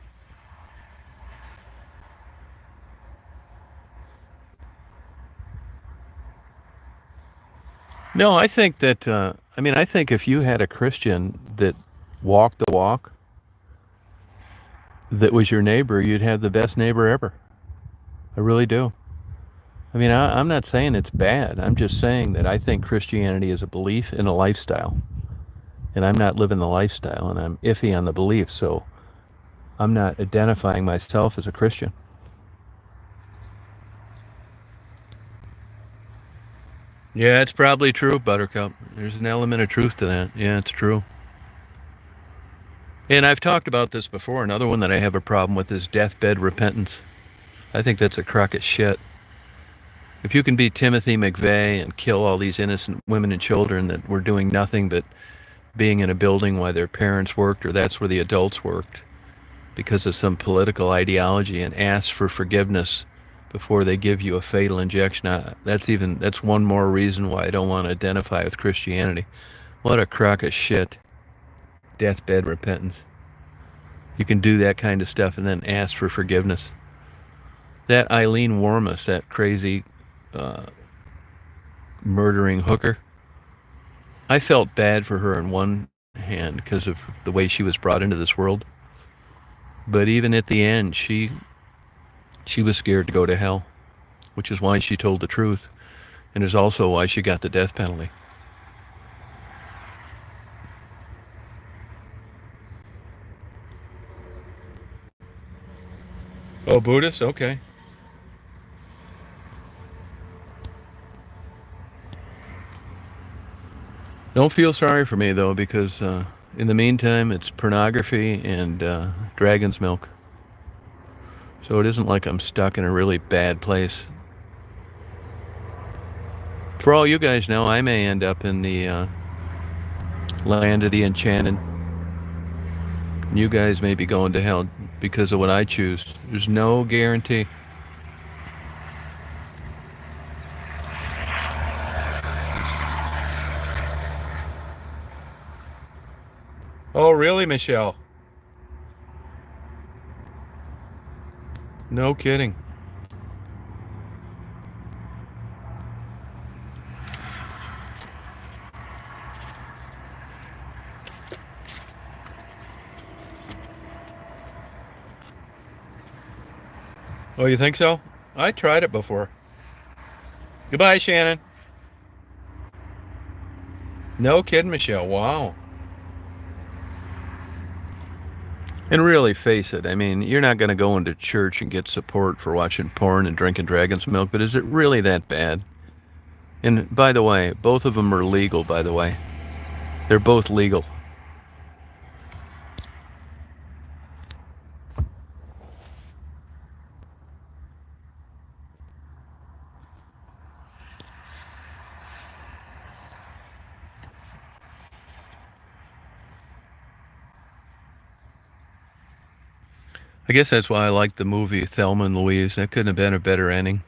Speaker 1: No, I think that I think if you had a Christian that walked the walk that was your neighbor, you'd have the best neighbor ever. I really do. I'm not saying it's bad. I'm just saying that I think Christianity is a belief and a lifestyle. And I'm not living the lifestyle, and I'm iffy on the belief, so I'm not identifying myself as a Christian. Yeah, it's probably true, Buttercup. There's an element of truth to that. Yeah, it's true. And I've talked about this before. Another one that I have a problem with is deathbed repentance. I think that's a crock of shit. If you can be Timothy McVeigh and kill all these innocent women and children that were doing nothing but being in a building while their parents worked or that's where the adults worked because of some political ideology and ask for forgiveness before they give you a fatal injection, that's one more reason why I don't want to identify with Christianity. What a crock of shit. Deathbed repentance. You can do that kind of stuff and then ask for forgiveness. That Eileen Warmus, that crazy uh, murdering hooker. I felt bad for her on one hand because of the way she was brought into this world. But even at the end, she was scared to go to hell, which is why she told the truth, and is also why she got the death penalty. Oh, Buddhist? Okay. Don't feel sorry for me, though, because in the meantime, it's pornography and dragon's milk. So it isn't like I'm stuck in a really bad place. For all you guys know, I may end up in the land of the enchanted. You guys may be going to hell because of what I choose. There's no guarantee. Oh, really, Michelle? No kidding. Oh, you think so? I tried it before. Goodbye, Shannon. No kidding, Michelle. Wow. And really, face it, I mean, you're not going to go into church and get support for watching porn and drinking dragon's milk, but is it really that bad? And by the way, both of them are legal, by the way. They're both legal. I guess that's why I like the movie Thelma and Louise. That couldn't have been a better ending.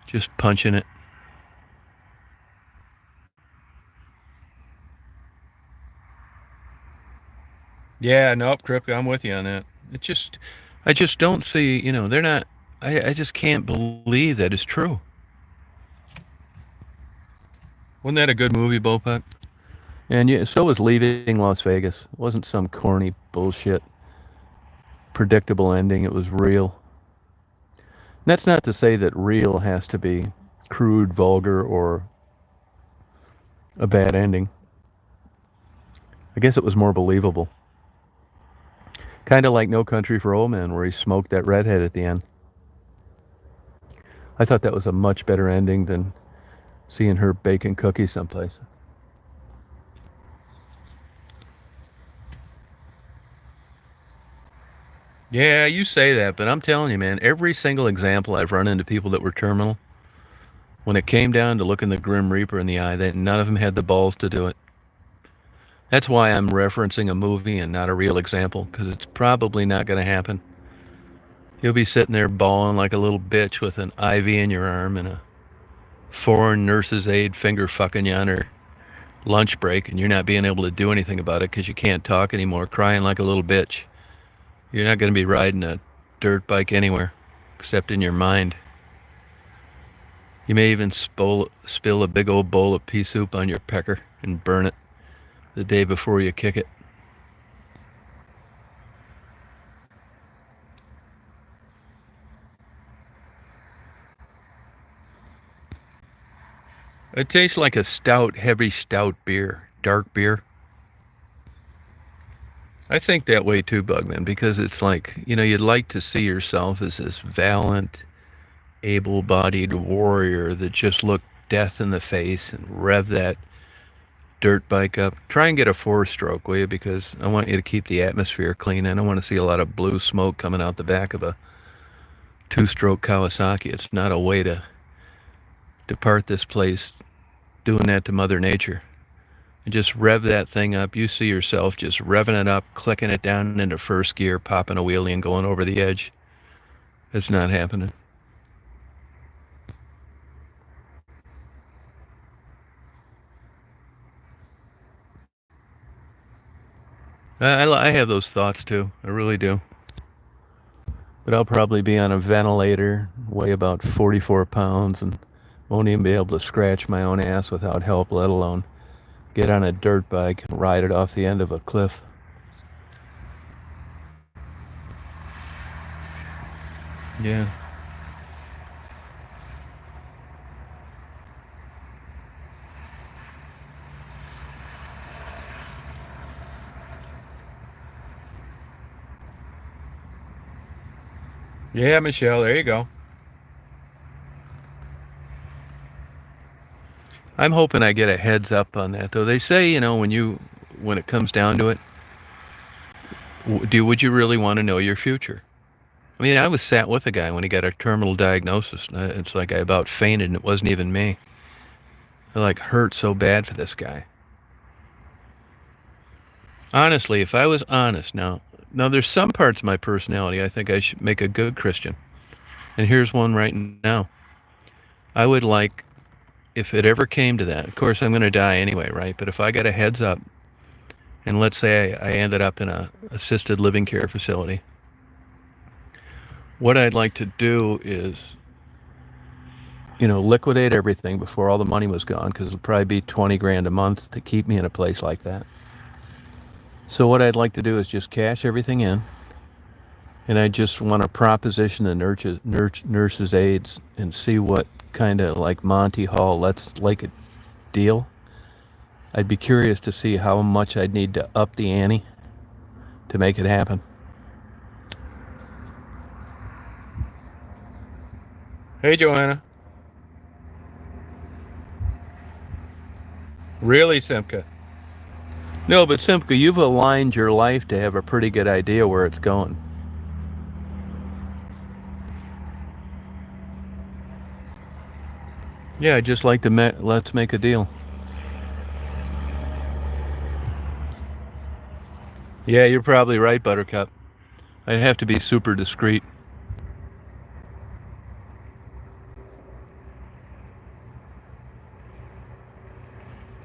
Speaker 1: Just punching it. Yeah, nope, Kripke, I'm with you on that. I just don't see, they're not, I just can't believe that is true. Wasn't that a good movie, Bopuck? And yeah, so was Leaving Las Vegas. It wasn't some corny bullshit, predictable ending. It was real. And that's not to say that real has to be crude, vulgar, or a bad ending. I guess it was more believable. Kind of like No Country for Old Men, where he smoked that redhead at the end. I thought that was a much better ending than seeing her baking cookies someplace. Yeah, you say that, but I'm telling you, man, every single example I've run into people that were terminal, when it came down to looking the Grim Reaper in the eye, that none of them had the balls to do it. That's why I'm referencing a movie and not a real example, because it's probably not going to happen. You'll be sitting there bawling like a little bitch with an IV in your arm and a foreign nurse's aide finger fucking you on her lunch break, and you're not being able to do anything about it because you can't talk anymore, crying like a little bitch. You're not going to be riding a dirt bike anywhere, except in your mind. You may even spill a big old bowl of pea soup on your pecker and burn it the day before you kick it. It tastes like a stout, heavy stout beer, dark beer. I think that way too, Bugman, because it's like, you'd like to see yourself as this valiant, able bodied warrior that just looked death in the face and rev that dirt bike up. Try and get a 4-stroke, will you? Because I want you to keep the atmosphere clean. I don't want to see a lot of blue smoke coming out the back of a 2-stroke Kawasaki. It's not a way to depart this place doing that to Mother Nature. And just rev that thing up. You see yourself just revving it up, clicking it down into first gear, popping a wheelie and going over the edge. It's not happening. I have those thoughts too. I really do. But I'll probably be on a ventilator, weigh about 44 pounds, and Won't even be able to scratch my own ass without help, let alone get on a dirt bike and ride it off the end of a cliff. Yeah. Yeah, Michelle, there you go. I'm hoping I get a heads up on that, though. They say, when it comes down to it, would you really want to know your future? I mean, I was sat with a guy when he got a terminal diagnosis. And it's like I about fainted, and it wasn't even me. I like hurt so bad for this guy. Honestly, if I was honest now there's some parts of my personality I think I should make a good Christian. And here's one right now. I would like, if it ever came to that, of course I'm going to die anyway, right? But if I got a heads up, and let's say I ended up in a assisted living care facility, what I'd like to do is, liquidate everything before all the money was gone, because it'll probably be 20 grand a month to keep me in a place like that. So what I'd like to do is just cash everything in, and I just want to proposition the nurses' aides and see what kind of like Monty Hall, let's like a deal. I'd be curious to see how much I'd need to up the ante to make it happen. Hey, Joanna. Really, Simka? No, but Simka, you've aligned your life to have a pretty good idea where it's going. Yeah, I'd just like to let's make a deal. Yeah, you're probably right, Buttercup. I'd have to be super discreet.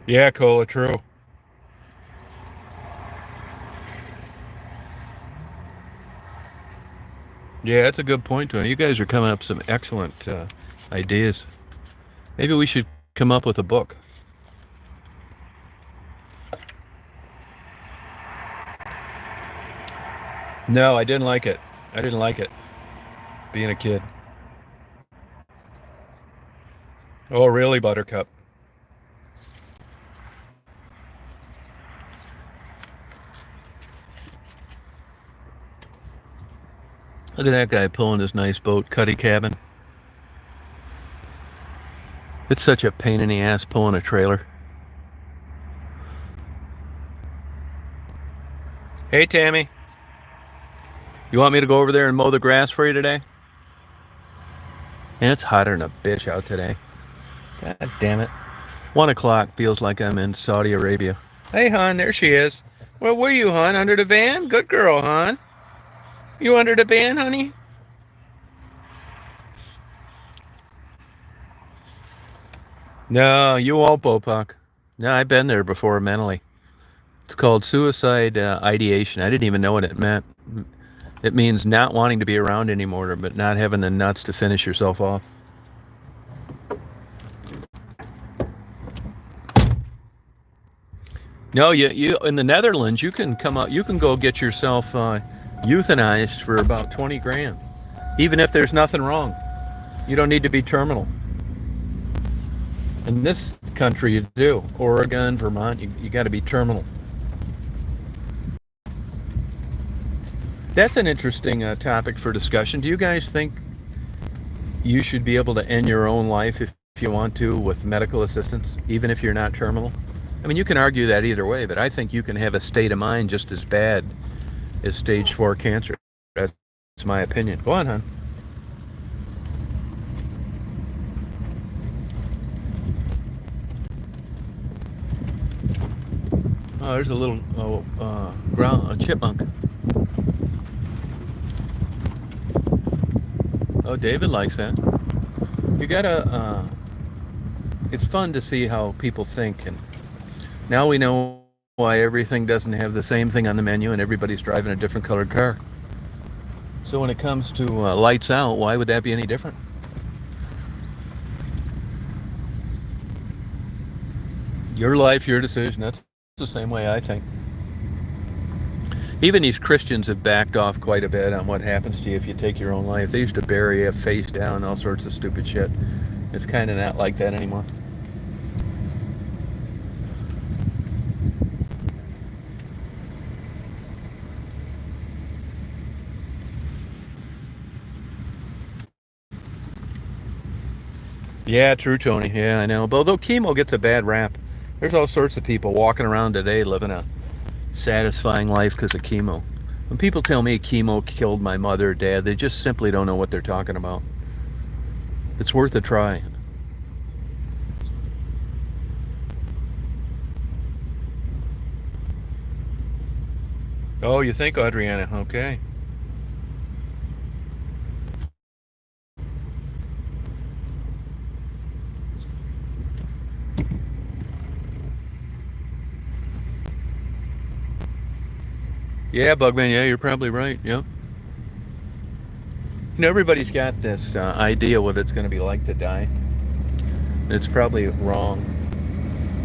Speaker 1: Yeah, Cola, true. Yeah, that's a good point, Tony. You guys are coming up with some excellent ideas. Maybe we should come up with a book. No, I didn't like it. I didn't like it, being a kid. Oh, really, Buttercup? Look at that guy pulling his nice boat, Cuddy Cabin. It's such a pain in the ass pulling a trailer. Hey, Tammy. You want me to go over there and mow the grass for you today? And it's hotter than a bitch out today. God damn it. 1 o'clock feels like I'm in Saudi Arabia. Hey, hon, there she is. Where were you, hon? Under the van? Good girl, hon. You under the van, honey? No, you won't, Bopak. No, I've been there before mentally. It's called suicide ideation. I didn't even know what it meant. It means not wanting to be around anymore, but not having the nuts to finish yourself off. No, you in the Netherlands, you can come out. You can go get yourself euthanized for about 20 grand, even if there's nothing wrong. You don't need to be terminal. In this country, you do. Oregon, Vermont, you got to be terminal. That's an interesting topic for discussion. Do you guys think you should be able to end your own life if you want to with medical assistance, even if you're not terminal? I mean, you can argue that either way, but I think you can have a state of mind just as bad as stage 4 cancer. That's my opinion. Go on, hon. Oh, there's a little a chipmunk. Oh, David likes that. You gotta. It's fun to see how people think, and now we know why everything doesn't have the same thing on the menu, and everybody's driving a different colored car. So when it comes to lights out, why would that be any different? Your life, your decision. That's the same way I think. Even these Christians have backed off quite a bit on what happens to you if you take your own life. They used to bury you face down, all sorts of stupid shit. It's kind of not like that anymore. Yeah, true, Tony. Yeah, I know. But although chemo gets a bad rap, there's all sorts of people walking around today living a satisfying life because of chemo. When people tell me chemo killed my mother or dad, they just simply don't know what they're talking about. It's worth a try. Oh, you think, Adriana? Okay. Yeah, Bugman. Yeah, you're probably right. Yep. You know, everybody's got this idea what it's going to be like to die. It's probably wrong.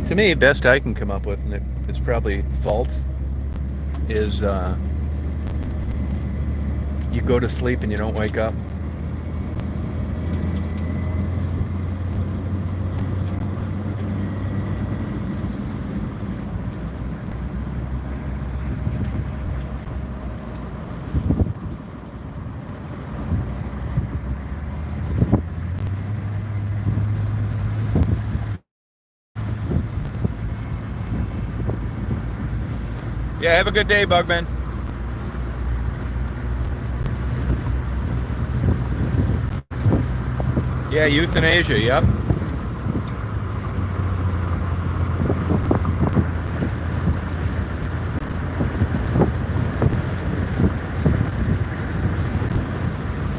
Speaker 1: To me, best I can come up with, and it's probably false, is you go to sleep and you don't wake up. Yeah, have a good day, Bugman. Yeah, euthanasia. Yep.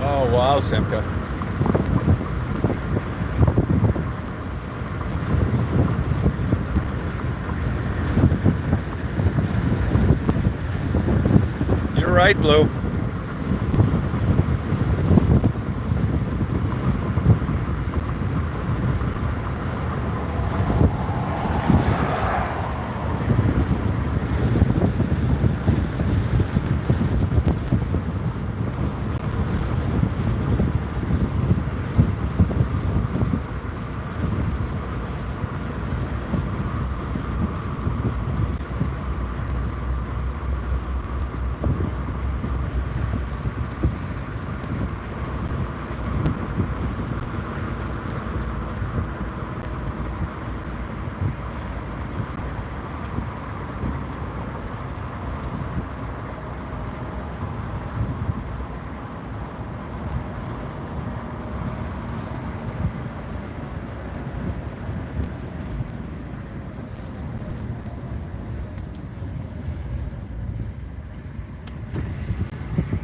Speaker 1: Oh wow, Simca. You're right, Blue.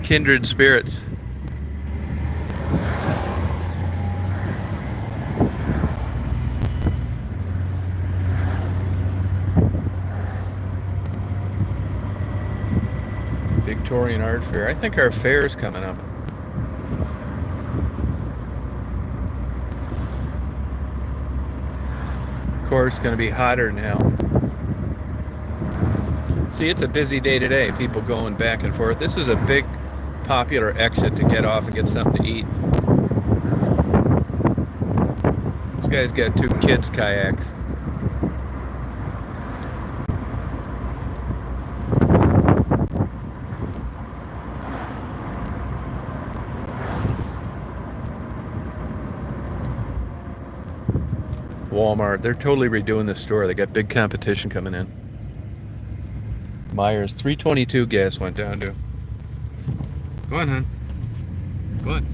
Speaker 1: Kindred spirits. Victorian Art Fair. I think our fair is coming up. Of course, it's going to be hotter than hell. See, it's a busy day today. People going back and forth. This is a big, popular exit to get off and get something to eat. This guy's got two kids' kayaks. Walmart. They're totally redoing the store. They got big competition coming in. Myers, 322 gas went down to. Go on, hon. Go on.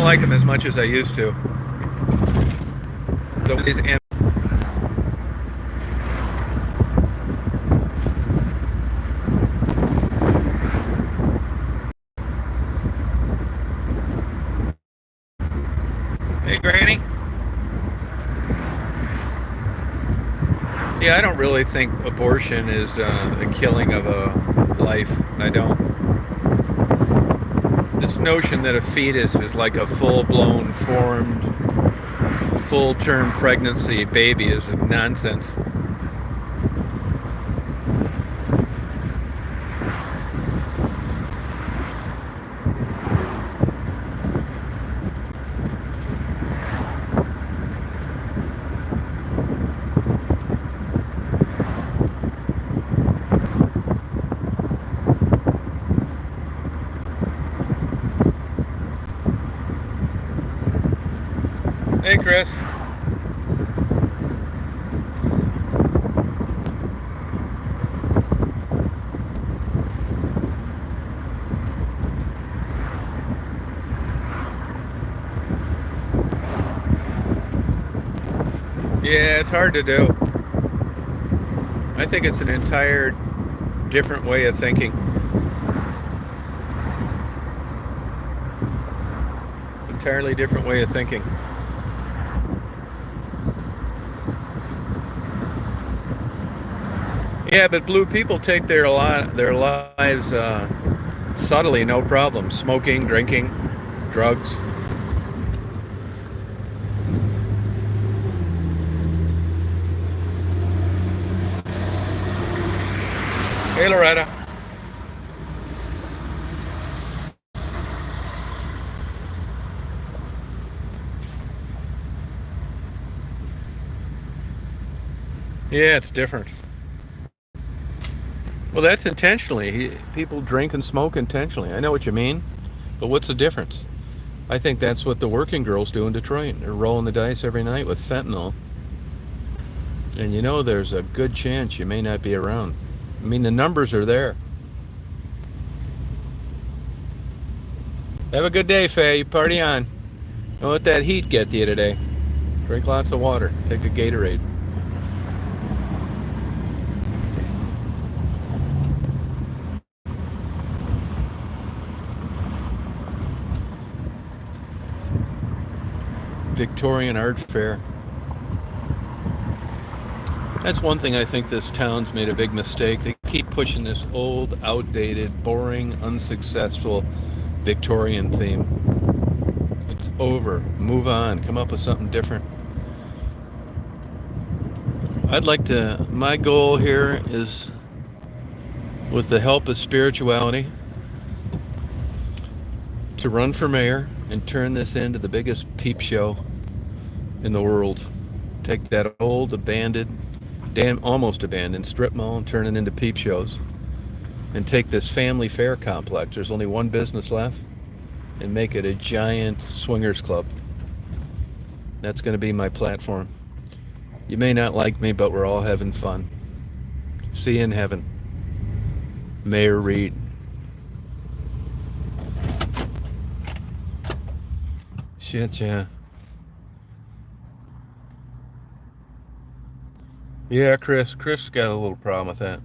Speaker 1: like them as much as I used to. Those and hey, Granny. Yeah, I don't really think abortion is the killing of a life. I don't. This notion that a fetus is like a full-blown, formed, full-term pregnancy baby is nonsense. Hey, Chris. Yeah, it's hard to do. I think it's an entire different way of thinking. Entirely different way of thinking. Yeah, but blue people take their lives subtly, no problem. Smoking, drinking, drugs. Hey, Loretta. Yeah, it's different. Well, that's intentionally. People drink and smoke intentionally. I know what you mean, but what's the difference? I think that's what the working girls do in Detroit. They're rolling the dice every night with fentanyl. And you know there's a good chance you may not be around. I mean, the numbers are there. Have a good day, Faye. Party on. Don't let that heat get to you today. Drink lots of water. Take a Gatorade. Victorian Art Fair. That's one thing I think this town's made a big mistake. They keep pushing this old, outdated, boring, unsuccessful Victorian theme. It's over. Move on. Come up with something different. My goal here is, with the help of spirituality, to run for mayor and turn this into the biggest peep show in the world. Take that old, abandoned, almost abandoned strip mall and turn it into peep shows. And take this family fair complex, there's only one business left, and make it a giant swingers club. That's going to be my platform. You may not like me, but we're all having fun. See you in heaven. Mayor Reed. Shit, yeah. Yeah, Chris. Chris got a little problem with that.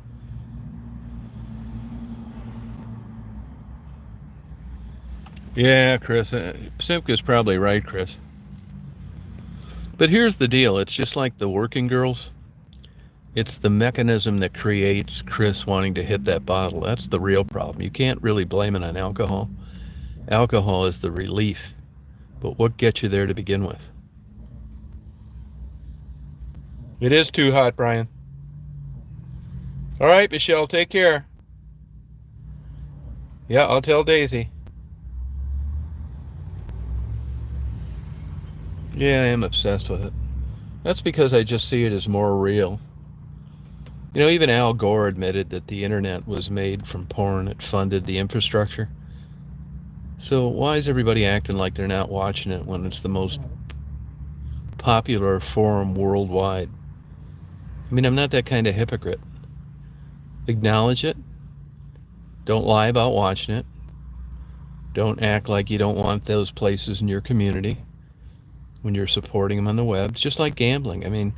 Speaker 1: Yeah, Chris. Simka's probably right, Chris. But here's the deal. It's just like the working girls. It's the mechanism that creates Chris wanting to hit that bottle. That's the real problem. You can't really blame it on alcohol. Alcohol is the relief. But what gets you there to begin with? It is too hot, Brian. All right, Michelle, take care. Yeah, I'll tell Daisy. Yeah, I am obsessed with it. That's because I just see it as more real. You know, even Al Gore admitted that the internet was made from porn. It funded the infrastructure. So why is everybody acting like they're not watching it when it's the most popular forum worldwide? I mean, I'm not that kind of hypocrite. Acknowledge it. Don't lie about watching it. Don't act like you don't want those places in your community when you're supporting them on the web. It's just like gambling. I mean,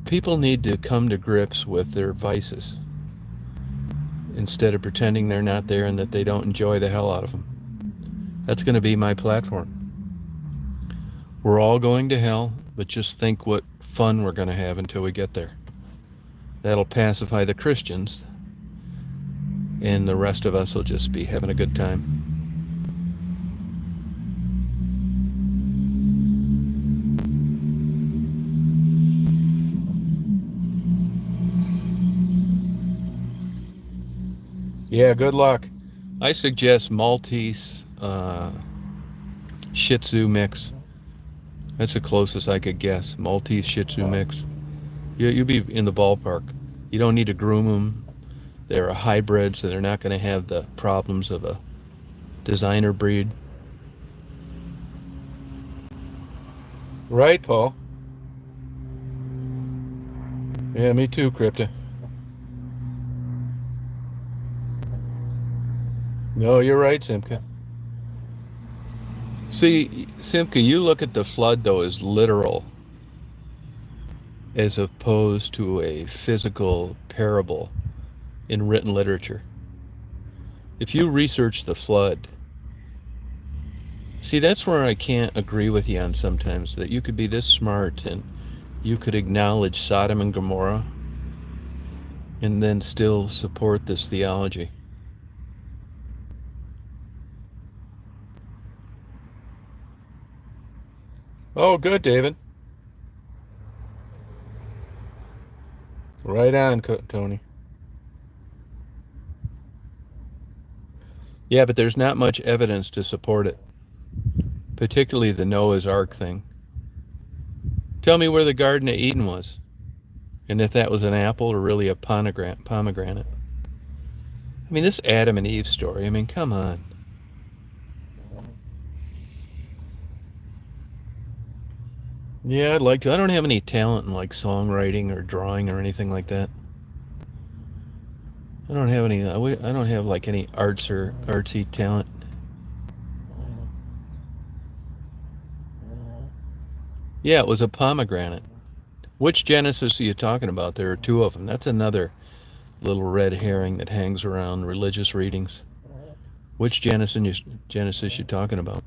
Speaker 1: people need to come to grips with their vices instead of pretending they're not there and that they don't enjoy the hell out of them. That's going to be my platform. We're all going to hell, but just think what fun we're going to have until we get there. That'll pacify the Christians, and the rest of us will just be having a good time. Yeah, good luck. I suggest Maltese Shih Tzu mix. That's the closest I could guess. Maltese Shih Tzu mix. You'll be in the ballpark. You don't need to groom them. They're a hybrid, so they're not going to have the problems of a designer breed. Right, Paul? Yeah, me too, Crypta. No, you're right, Simka. See, Simka, you look at the flood, though, as literal as opposed to a physical parable in written literature. If you research the flood, see, that's where I can't agree with you on sometimes, that you could be this smart and you could acknowledge Sodom and Gomorrah and then still support this theology. Oh, good, David. Right on, Tony. Yeah, but there's not much evidence to support it, particularly the Noah's Ark thing. Tell me where the Garden of Eden was, and if that was an apple or really a pomegranate. I mean, this Adam and Eve story, I mean, come on. Yeah, I'd like to. I don't have any talent in like songwriting or drawing or anything like that. I don't have any. I don't have like any arts or artsy talent. Yeah, it was a pomegranate. Which Genesis are you talking about? There are two of them. That's another little red herring that hangs around religious readings. Which Genesis you talking about?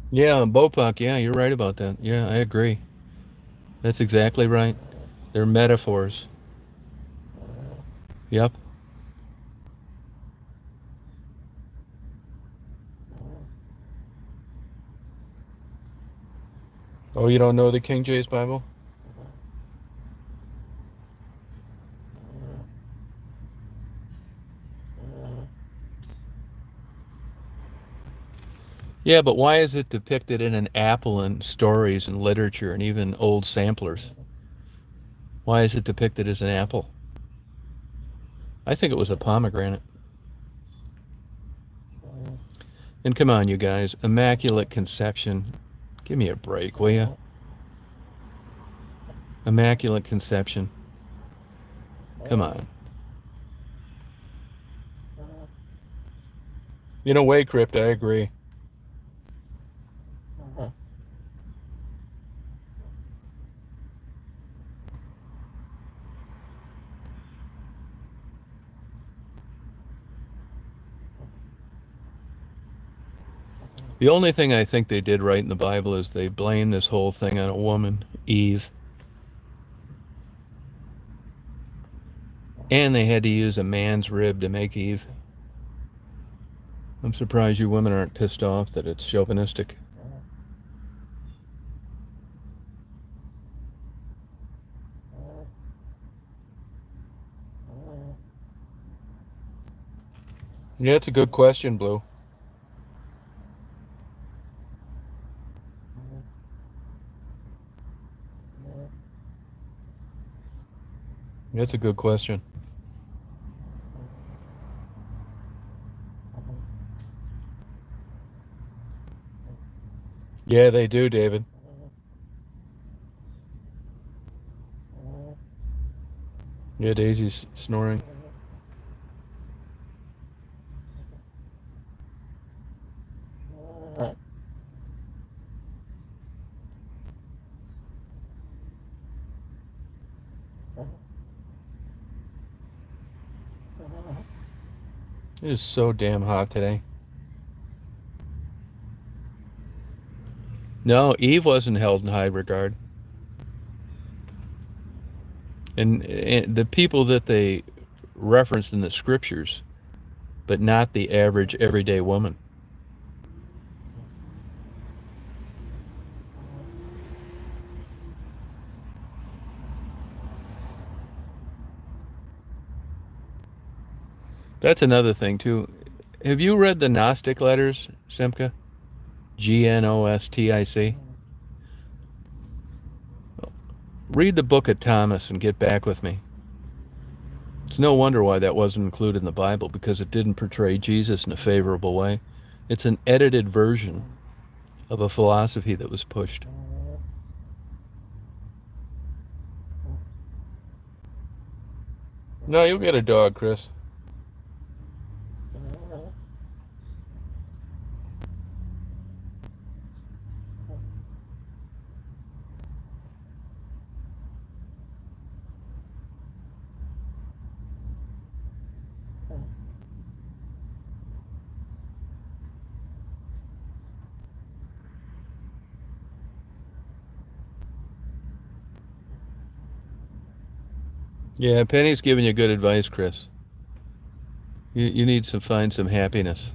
Speaker 1: Yeah, Bopak. Yeah, you're right about that. Yeah, I agree. That's exactly right. They're metaphors. Yep. Oh, you don't know the King James Bible? Yeah, but why is it depicted in an apple in stories and literature and even old samplers? Why is it depicted as an apple? I think it was a pomegranate. And come on, you guys, Immaculate Conception. Give me a break, will you? Immaculate Conception. Come on. In a way, Crypt, I agree. The only thing I think they did right in the Bible is they blame this whole thing on a woman, Eve. And they had to use a man's rib to make Eve. I'm surprised you women aren't pissed off that it's chauvinistic. Yeah, it's a good question, Blue. That's a good question. Yeah, they do, David. Yeah, Daisy's snoring. It is so damn hot today. No, Eve wasn't held in high regard. And the people that they referenced in the scriptures, but not the average everyday woman. That's another thing too. Have you read the Gnostic letters, Simca? Gnostic. Read the book of Thomas and get back with me. It's no wonder why that wasn't included in the Bible, because it didn't portray Jesus in a favorable way. It's an edited version of a philosophy that was pushed. No, you'll get a dog, Chris. Yeah, Penny's giving you good advice, Chris. You need to find some happiness.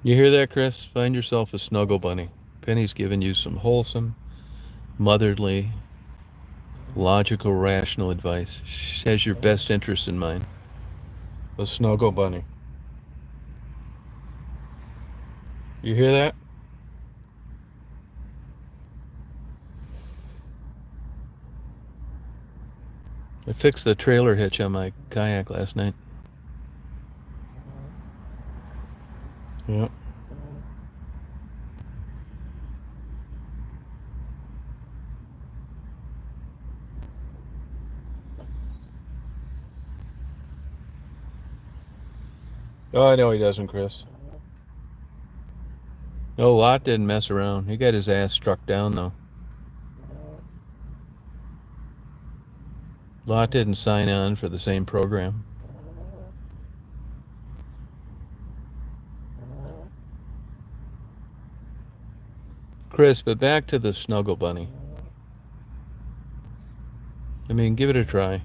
Speaker 1: You hear that, Chris? Find yourself a snuggle bunny. Penny's giving you some wholesome, motherly, logical, rational advice. She has your best interest in mind. A snuggle bunny. You hear that? I fixed the trailer hitch on my kayak last night. Yep. Oh, I know he doesn't, Chris. No, Lot didn't mess around. He got his ass struck down, though. Lot didn't sign on for the same program. Chris, but back to the snuggle bunny. I mean, give it a try.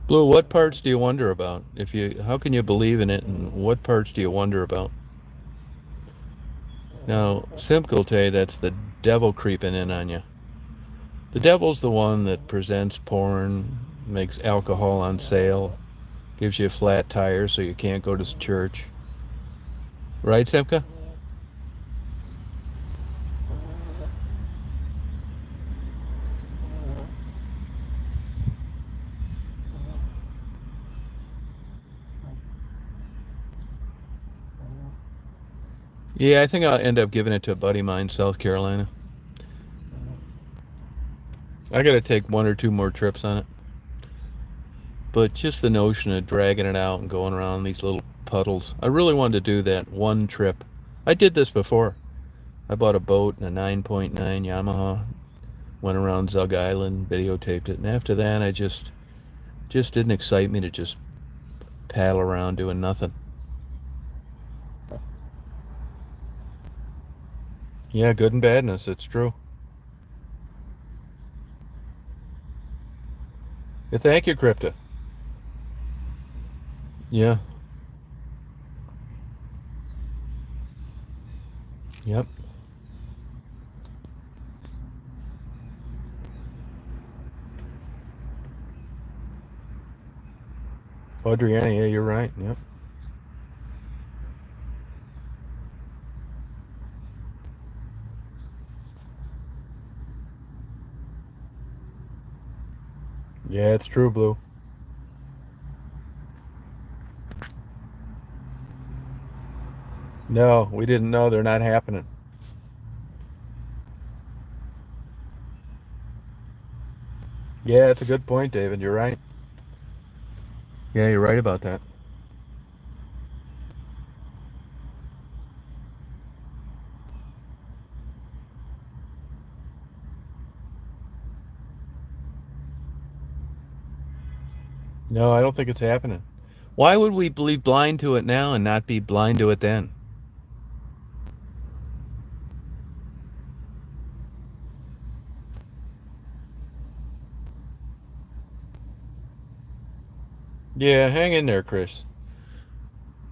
Speaker 1: Blue, what parts do you wonder about? How can you believe in it, and what parts do you wonder about? Now, Simp will tell you that's the devil creeping in on you. The devil's the one that presents porn, makes alcohol on sale, gives you a flat tire so you can't go to church. Right, Simka? Yeah, I think I'll end up giving it to a buddy of mine, South Carolina. I got to take one or two more trips on it. But just the notion of dragging it out and going around these little puddles. I really wanted to do that one trip. I did this before. I bought a boat and a 9.9 Yamaha, went around Zug Island, videotaped it, and after that I just didn't excite me to just paddle around doing nothing. Yeah, good and badness, it's true. Yeah, thank you, Crypta. Yeah. Yep. Adriana, yeah, you're right. Yep. Yeah, it's true, Blue. No, we didn't know they're not happening. Yeah, it's a good point, David. You're right. Yeah, you're right about that. No, I don't think it's happening. Why would we be blind to it now and not be blind to it then? Yeah, hang in there, Chris.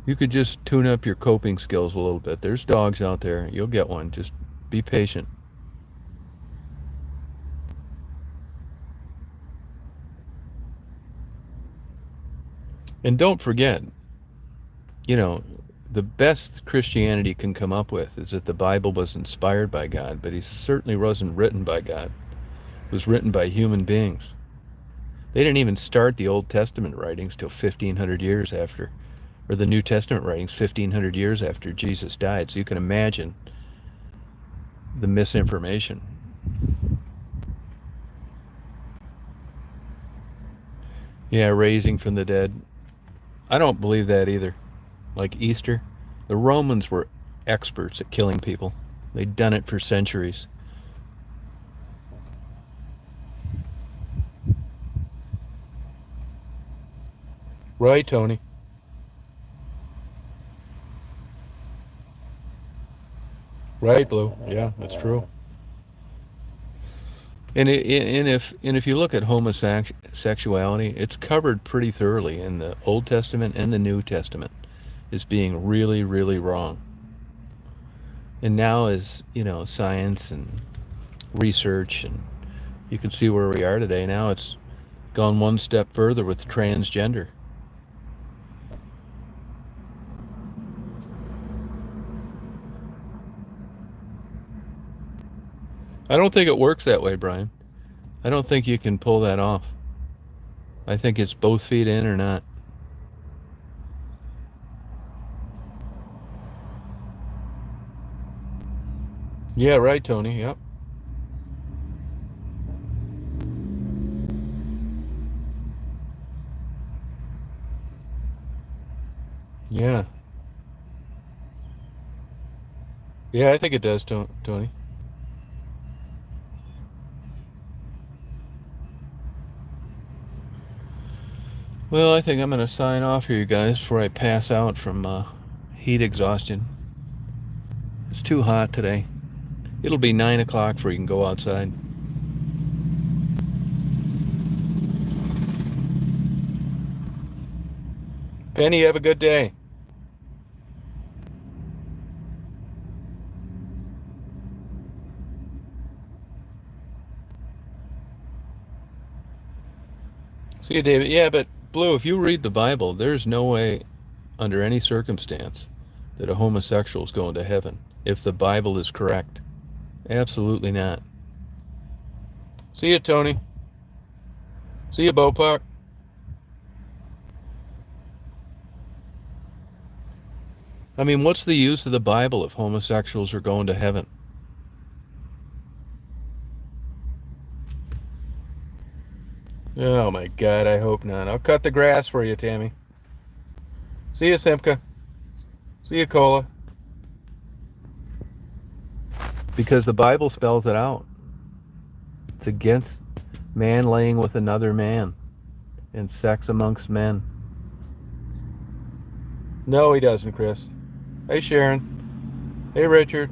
Speaker 1: You could just tune up your coping skills a little bit. There's dogs out there. You'll get one. Just be patient. And don't forget, you know, the best Christianity can come up with is that the Bible was inspired by God, but it certainly wasn't written by God. It was written by human beings. They didn't even start the Old Testament writings till 1500 years after, or the New Testament writings 1500 years after Jesus died. So you can imagine the misinformation. Yeah, raising from the dead. I don't believe that either. Like Easter, the Romans were experts at killing people. They'd done it for centuries. Right, Tony. Right, Blue. Yeah, that's true. And if you look at homosexuality, it's covered pretty thoroughly in the Old Testament and the New Testament as being really, really wrong. And now, as you know, science and research, and you can see where we are today. Now it's gone one step further with transgender. I don't think it works that way, Brian. I don't think you can pull that off. I think it's both feet in or not. Yeah, right, Tony. Yep. Yeah. Yeah, I think it does, Tony. Well, I think I'm going to sign off here, you guys, before I pass out from heat exhaustion. It's too hot today. It'll be 9 o'clock before you can go outside. Penny, have a good day. See you, David. Yeah, but Blue, if you read the Bible, there's no way, under any circumstance, that a homosexual is going to heaven if the Bible is correct. Absolutely not. See you, Tony. See you, Bopak. I mean, what's the use of the Bible if homosexuals are going to heaven? Oh my God, I hope not. I'll cut the grass for you, Tammy. See you, Simka. See you, Cola. Because the Bible spells it out. It's against man laying with another man and sex amongst men. No, he doesn't, Chris. Hey, Sharon. Hey, Richard.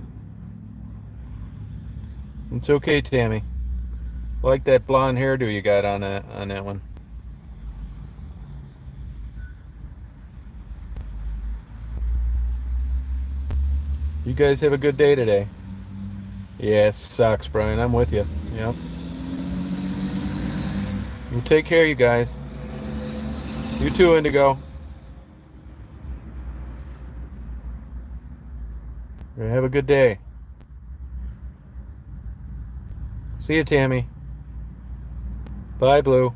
Speaker 1: It's okay, Tammy. I like that blonde hairdo you got on that one. You guys have a good day today. Yeah, it sucks, Brian. I'm with you. Yep. Well, take care, you guys. You too, Indigo. Have a good day. See you, Tammy. Bye, Blue.